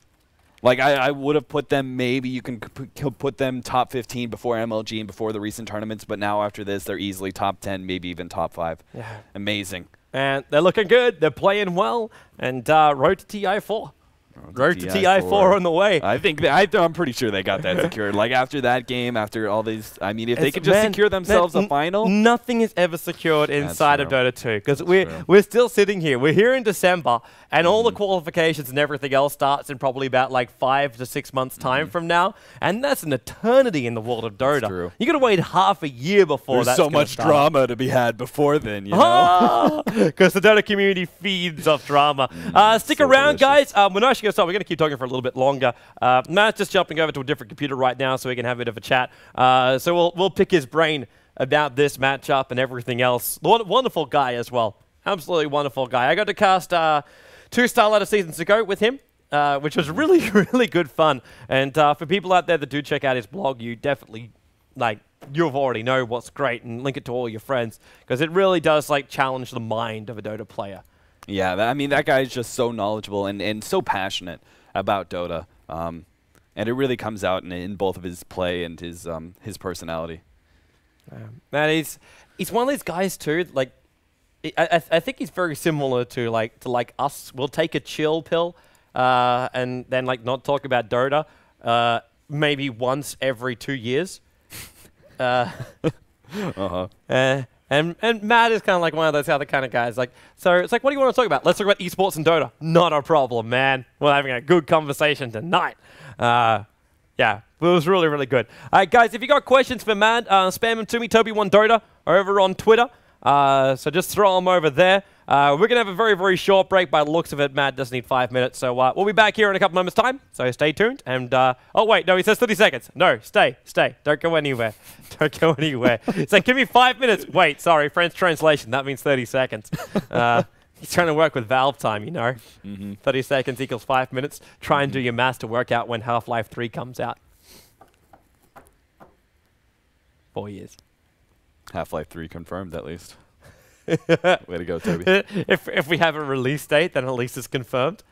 Like, I would have put them, maybe you can put them top 15 before MLG and before the recent tournaments, but now after this, they're easily top 10, maybe even top 5. Yeah. Amazing. And they're looking good. They're playing well. And road to TI4. Road to TI4 on the way. I think I'm pretty sure they got that secured. Like, after that game, after all these, I mean, if they could just secure themselves a final. Nothing is ever secured inside of Dota 2, because we're still sitting here. We're here in December, and all the qualifications and everything else starts in probably about like 5 to 6 months time from now, and that's an eternity in the world of Dota. You got to wait half a year before that's so much drama to be had before then, you know? Because the Dota community feeds off drama. Stick around, guys. We're not actually going to stop. We're going to keep talking for a little bit longer. Matt's just jumping over to a different computer right now so we can have a bit of a chat. So we'll pick his brain about this matchup and everything else. Wonderful guy as well. Absolutely wonderful guy. I got to cast 2 Starlighter seasons ago with him, which was really, really good fun. And for people out there that do check out his blog, you definitely, like, you've already know what's great, and link it to all your friends, because it really does, like, challenge the mind of a Dota player. Yeah, I mean, that guy is just so knowledgeable and so passionate about Dota. And it really comes out in both of his play and his personality. Man, he's one of these guys too, like, I think he's very similar to like us. We'll take a chill pill and then like not talk about Dota maybe once every 2 years. And Matt is kind of like one of those other kind of guys. Like, so it's like, what do you want to talk about? Let's talk about esports and Dota. Not a problem, man. We're having a good conversation tonight. Yeah, it was really, really good. All right, guys, if you got questions for Matt, spam them to me, TobiWan Dota, over on Twitter. So just throw them over there. We're going to have a very, very short break by the looks of it. Matt does need 5 minutes. So we'll be back here in a couple moments' time. So stay tuned. And, oh, wait, no, he says 30 seconds. No, stay. Don't go anywhere. Don't go anywhere. It's like, give me 5 minutes. Wait, sorry, French translation. That means 30 seconds. He's trying to work with Valve time, you know. 30 seconds equals 5 minutes. Try and do your maths to work out when Half-Life 3 comes out. 4 years. Half-Life 3 confirmed, at least. Way to go, Toby. If we have a release date, then at least it's confirmed.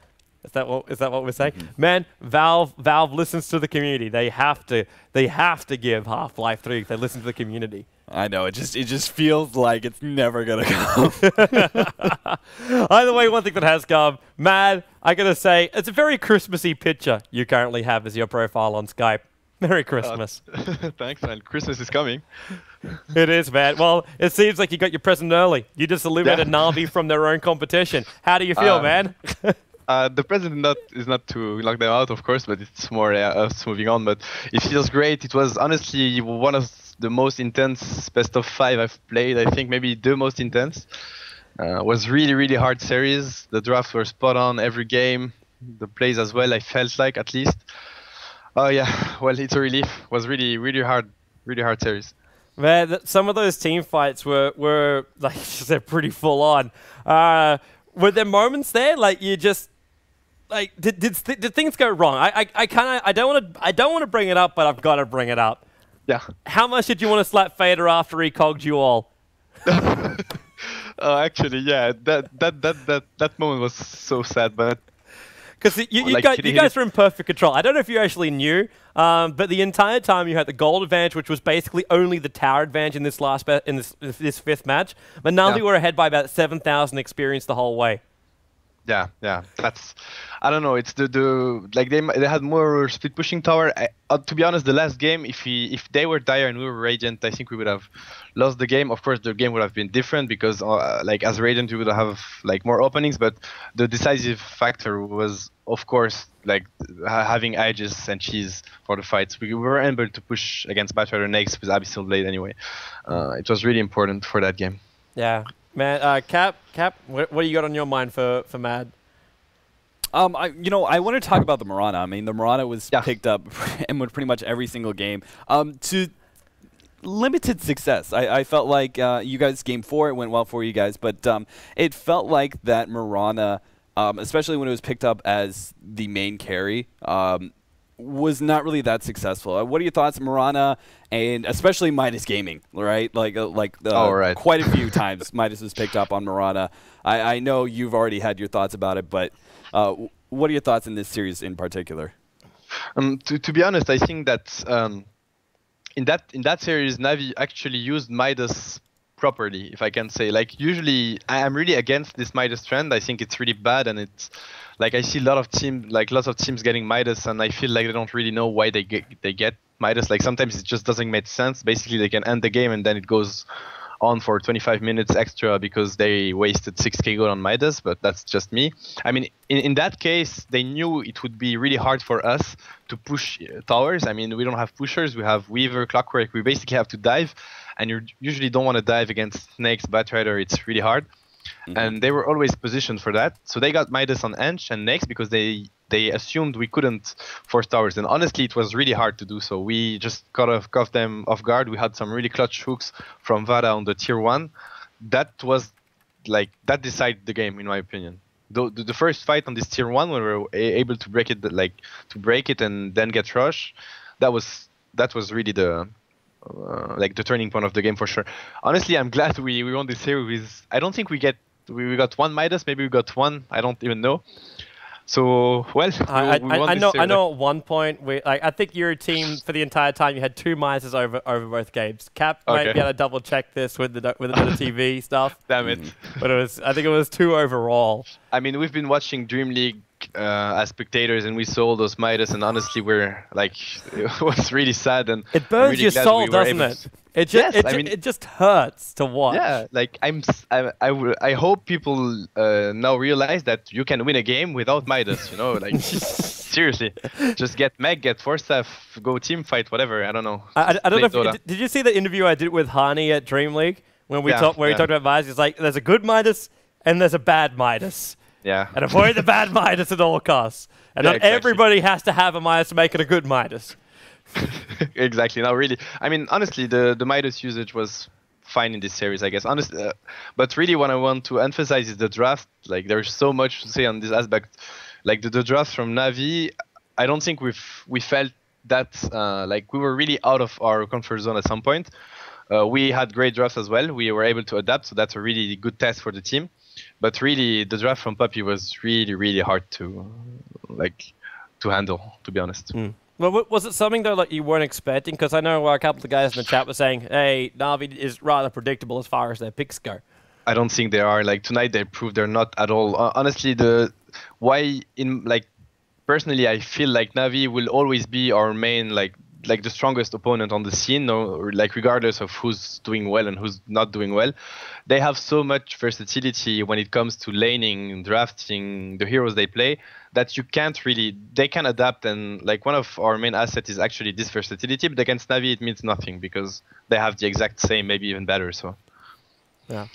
Is that what we're saying? Man, Valve listens to the community. They have to give Half-Life 3 if they listen to the community. I know, it just feels like it's never gonna come. Either way, one thing that has come, man, I gotta say, it's a very Christmassy picture you currently have as your profile on Skype. Merry Christmas. Thanks, man. Christmas is coming. It is, man. Well, it seems like you got your present early. You just eliminated NaVi from their own competition. How do you feel, man? The present is not to lock them out, of course, but it's more us moving on. But it feels great. It was honestly one of the most intense best of 5 I've played. I think maybe the most intense. Was really, really hard series. The drafts were spot on every game. The plays as well, I felt like, at least. Oh, yeah. Well, it's a relief. It was really, really hard series. Man, some of those team fights were like they're pretty full on. Were there moments there like you just like did things go wrong? I don't want to bring it up, but I've got to bring it up. Yeah. How much did you want to slap Fader after he cogged you all? Oh, actually, yeah. That moment was so sad, but. Because you guys were in perfect control. I don't know if you actually knew, but the entire time you had the gold advantage, which was basically only the tower advantage in this this fifth match. But NaVi were ahead by about 7,000 experience the whole way. Yeah. That's, I don't know. It's like they had more split pushing tower. To be honest, the last game, if they were Dire and we were Radiant, I think we would have lost the game. Of course, the game would have been different because like as Radiant we would have like more openings. But the decisive factor was, of course, like having Aegis and Cheese for the fights. We were able to push against Batrider next with Abyssal Blade anyway. It was really important for that game. Yeah. Man, Cap, what do you got on your mind for Mad? I want to talk about the Mirana. I mean, the Mirana was picked up and went pretty much every single game. To limited success. I felt like you guys, game 4, it went well for you guys, but it felt like that Mirana, especially when it was picked up as the main carry, was not really that successful. What are your thoughts, Mirana, and especially Midas Gaming, right? Quite a few times Midas was picked up on Mirana. I know you've already had your thoughts about it, but what are your thoughts in this series in particular? To be honest, I think that in that series, NaVi actually used Midas properly, if I can say. Like, usually I'm really against this Midas trend. I think it's really bad, and it's like I see lots of teams getting Midas, and I feel like they don't really know why they get Midas. Like, sometimes it just doesn't make sense. Basically, they can end the game and then it goes on for 25 minutes extra because they wasted 6k gold on Midas, but that's just me. I mean, in that case, they knew it would be really hard for us to push towers. I mean, we don't have pushers, we have Weaver, Clockwork, we basically have to dive, and you usually don't want to dive against Snakes, Batrider, it's really hard. And they were always positioned for that. So they got Midas on Ench and Next because they assumed we couldn't force towers. And honestly, it was really hard to do so. We just caught them off guard. We had some really clutch hooks from Vada on the tier 1. That was like, that decided the game, in my opinion. The first fight on this tier 1, when we were able to break it, and then get rush, that was really the turning point of the game for sure. Honestly, I'm glad we won this series. I don't think we got one Midas, maybe we got one, I don't even know. So, well, I know at one point, I think your team, for the entire time, you had 2 Midas over both games. Cap might be able to double check this with the TV stuff. Damn it. But I think it was 2 overall. I mean, we've been watching Dream League as spectators, and we saw all those Midas, and honestly, we're like, it was really sad. And it burns your soul, doesn't it? It just hurts to watch. Yeah, like I hope people now realize that you can win a game without Midas. You know, like seriously, just get Meg, get Force Staff, go team fight, whatever. I don't know. I don't know. Did you see the interview I did with Hani at Dream League when we talked about Midas? He's like, there's a good Midas and there's a bad Midas. Yeah. And avoid the bad Midas at all costs. And not everybody has to have a Midas to make it a good Midas. Exactly. No, really. I mean, honestly, the Midas usage was fine in this series, I guess. Honestly, but really, what I want to emphasize is the draft. Like, there's so much to say on this aspect. Like the draft from NaVi, I don't think we felt that like we were really out of our comfort zone at some point. We had great drafts as well. We were able to adapt, so that's a really good test for the team. But really, the draft from Puppy was really, really hard to handle, to be honest. Well, was it something, though, like you weren't expecting? Because I know a couple of guys in the chat were saying, hey, NaVi is rather predictable as far as their picks go. I don't think they are. Like, tonight they proved they're not at all. Honestly, personally, I feel like NaVi will always be our main, like like the strongest opponent on the scene, or like regardless of who's doing well and who's not doing well. They have so much versatility when it comes to laning, drafting, the heroes they play, that you can't really, they can adapt. And like one of our main assets is actually this versatility, but against Navi it means nothing because they have the exact same, maybe even better. So Yeah.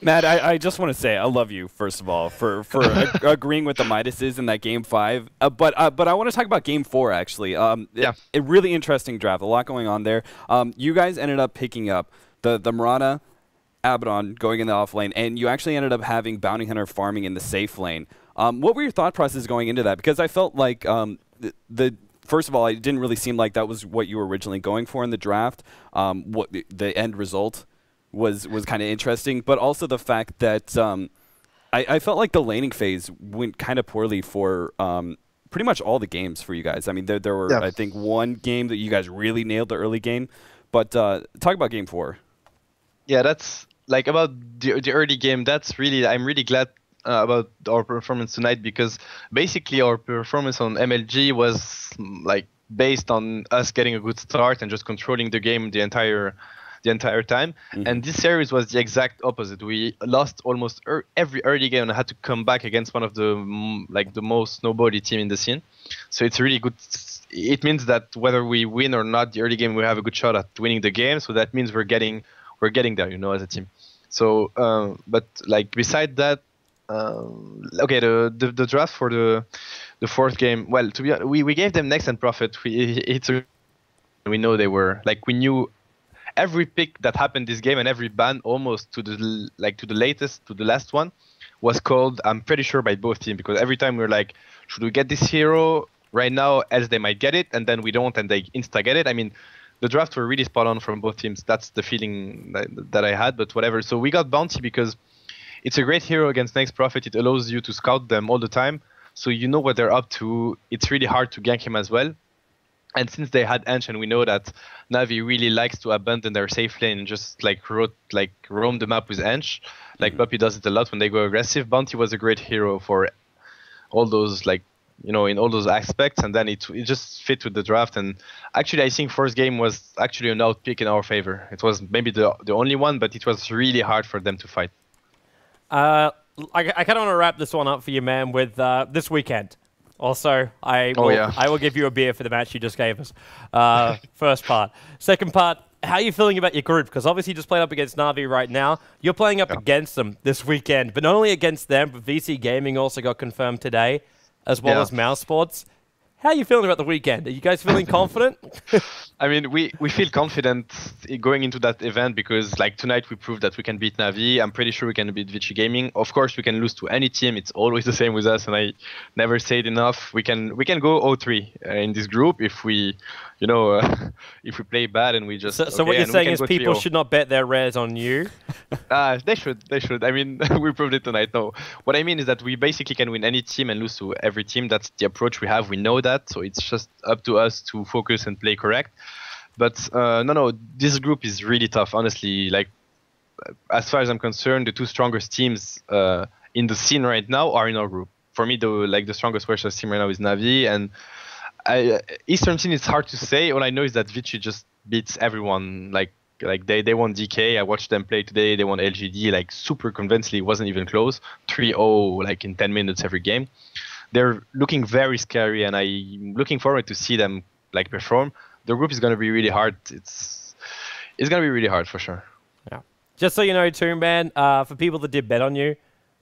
Matt, I just want to say I love you, first of all, for agreeing with the Midases in that Game 5. But I want to talk about Game 4, actually. Yeah. A really interesting draft, a lot going on there. You guys ended up picking up the Mirana, Abaddon going in the off lane, and you actually ended up having Bounty Hunter farming in the safe lane. What were your thought processes going into that? Because I felt like first of all, it didn't really seem like that was what you were originally going for in the draft. What the end result was kind of interesting, but also the fact that I felt like the laning phase went kind of poorly for pretty much all the games for you guys. I mean, there were, I think, one game that you guys really nailed the early game, but talk about Game 4. Yeah, that's like about the early game. That's really, I'm really glad about our performance tonight, because basically our performance on MLG was like based on us getting a good start and just controlling the game the entire time. And this series was the exact opposite. We lost almost every early game and had to come back against one of the the most nobody team in the scene. So it's really good. It means that whether we win or not the early game, we have a good shot at winning the game. So that means we're getting there, as a team. So but like beside that, okay, the draft for the fourth game, well, to be honest, we gave them Next and Prophet. We know they were like, we knew every pick that happened this game and every ban almost to the last one was called, I'm pretty sure, by both teams, because every time we were like, should we get this hero right now, else they might get it, and then we don't and they insta get it. I mean, the drafts were really spot on from both teams. That's the feeling that I had, but whatever. So we got Bounty because it's a great hero against Next Prophet. It allows you to scout them all the time, so you know what they're up to. It's really hard to gank him as well. And since they had Ench, and we know that Navi really likes to abandon their safe lane and just roam the map with Ench, like Puppy does it a lot when they go aggressive. Bounty was a great hero for all those, in all those aspects, and then it just fit with the draft. And actually, I think first game was actually an out pick in our favor. It was maybe the only one, but it was really hard for them to fight. I kind of want to wrap this one up for you, man, with this weekend. Also, I will give you a beer for the match you just gave us. First part. Second part, how are you feeling about your group? Because obviously you just played up against Navi right now. You're playing up against them this weekend. But not only against them, but VC Gaming also got confirmed today, as well as Mouse Sports. How are you feeling about the weekend? Are you guys feeling confident? I mean, we feel confident going into that event because, tonight we proved that we can beat Navi. I'm pretty sure we can beat VC Gaming. Of course, we can lose to any team. It's always the same with us, and I never say it enough. We can go 0-3 in this group if we, if we play bad and we just. So what you're saying is people should not bet their rares on you? They should. I mean, we proved it tonight. No, what I mean is that we basically can win any team and lose to every team. That's the approach we have. We know that. So it's just up to us to focus and play correct. But no, this group is really tough, honestly. As far as I'm concerned, the two strongest teams in the scene right now are in our group. For me, the strongest versus team right now is Navi, and Eastern scene is hard to say. All I know is that Vici just beats everyone. They won DK. I watched them play today. They won LGD super convincingly. It wasn't even close. 3-0 in 10 minutes every game. They're looking very scary, and I'm looking forward to see them perform. The group is going to be really hard. It's going to be really hard for sure. Yeah. Just so you know, too, man, for people that did bet on you,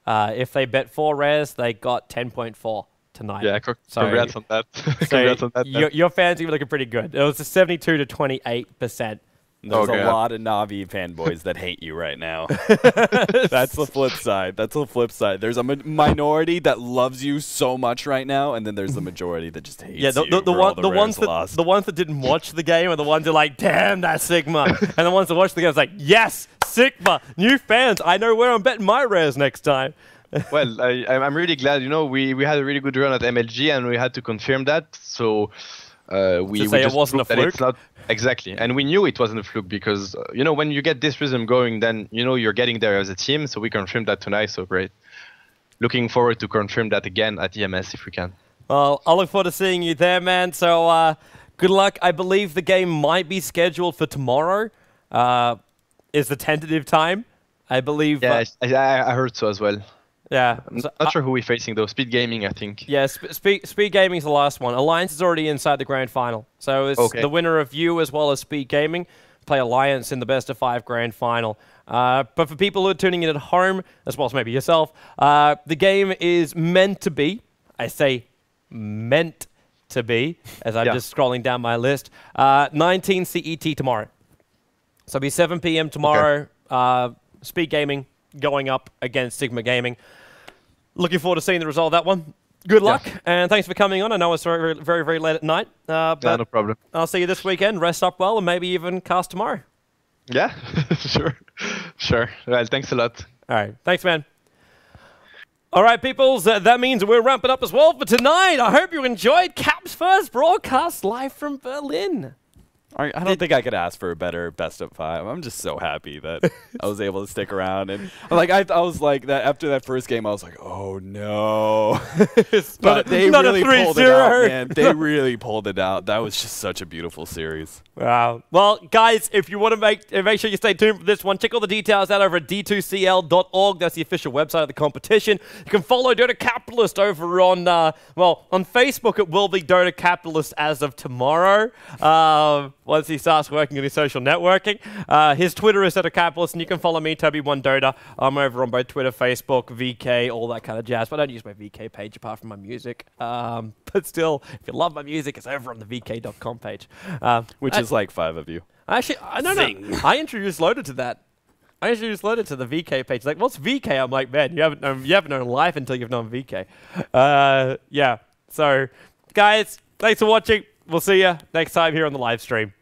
if they bet 4 rares, they got 10.4 tonight. Yeah, congrats on that. Congrats on that. Your fans are looking pretty good. It was a 72 to 28%. There's a lot of Navi fanboys that hate you right now. That's the flip side. There's a minority that loves you so much right now, and then there's the majority that just hates you. The ones that didn't watch the game are the ones that are like, damn, that's Sigma. And the ones that watch the game are like, yes, Sigma, new fans. I know where I'm betting my rares next time. Well, I'm really glad. We had a really good run at MLG, and we had to confirm that. So we say just it wasn't a fluke. It's not exactly, and we knew it wasn't a fluke because when you get this rhythm going, then you're getting there as a team. So we confirmed that tonight. So great. Looking forward to confirm that again at EMS if we can. Well, I look forward to seeing you there, man. So Good luck. I believe the game might be scheduled for tomorrow. Is the tentative time? I believe. Yeah, I heard so as well. Yeah. I'm not sure who we're facing though. Speed Gaming, I think. Yeah, Speed Gaming's the last one. Alliance is already inside the grand final. So it's the winner of you as well as Speed Gaming play Alliance in the best of 5 grand final. But for people who are tuning in at home, as well as maybe yourself, the game is meant to be, I say meant to be, as I'm just scrolling down my list, 19 CET tomorrow. So it'll be 7 p.m. tomorrow. Speed Gaming going up against Sigma Gaming. Looking forward to seeing the result of that one. Good luck, and thanks for coming on. I know it's very, very, very late at night. But no problem. I'll see you this weekend. Rest up well, and maybe even cast tomorrow. Yeah, sure. Well, thanks a lot. All right, thanks, man. All right, peoples, that means we're wrapping up as well for tonight. I hope you enjoyed Cap's first broadcast live from Berlin. I don't think I could ask for a better best of 5. I'm just so happy that I was able to stick around. And like I was like that after that first game, I was like, oh no. But they really pulled it out, man. They really pulled it out. That was just such a beautiful series. Wow. Well, guys, if you want to make sure you stay tuned for this one, check all the details out over at d2cl.org. That's the official website of the competition. You can follow Dota Capitalist over on, on Facebook. It will be Dota Capitalist as of tomorrow. Once he starts working on his social networking. His Twitter is Dota Capitalist, and you can follow me, TobiWan Dota. I'm over on both Twitter, Facebook, VK, all that kind of jazz. But I don't use my VK page apart from my music. But still, if you love my music, it's over on the VK.com page. Which is like 5 of you. Actually, no. I introduced Loaded to that. I introduced Loaded to the VK page. Like, what's VK? I'm like, man, you haven't known life until you've known VK. Yeah. So, guys, thanks for watching. We'll see you next time here on the live stream.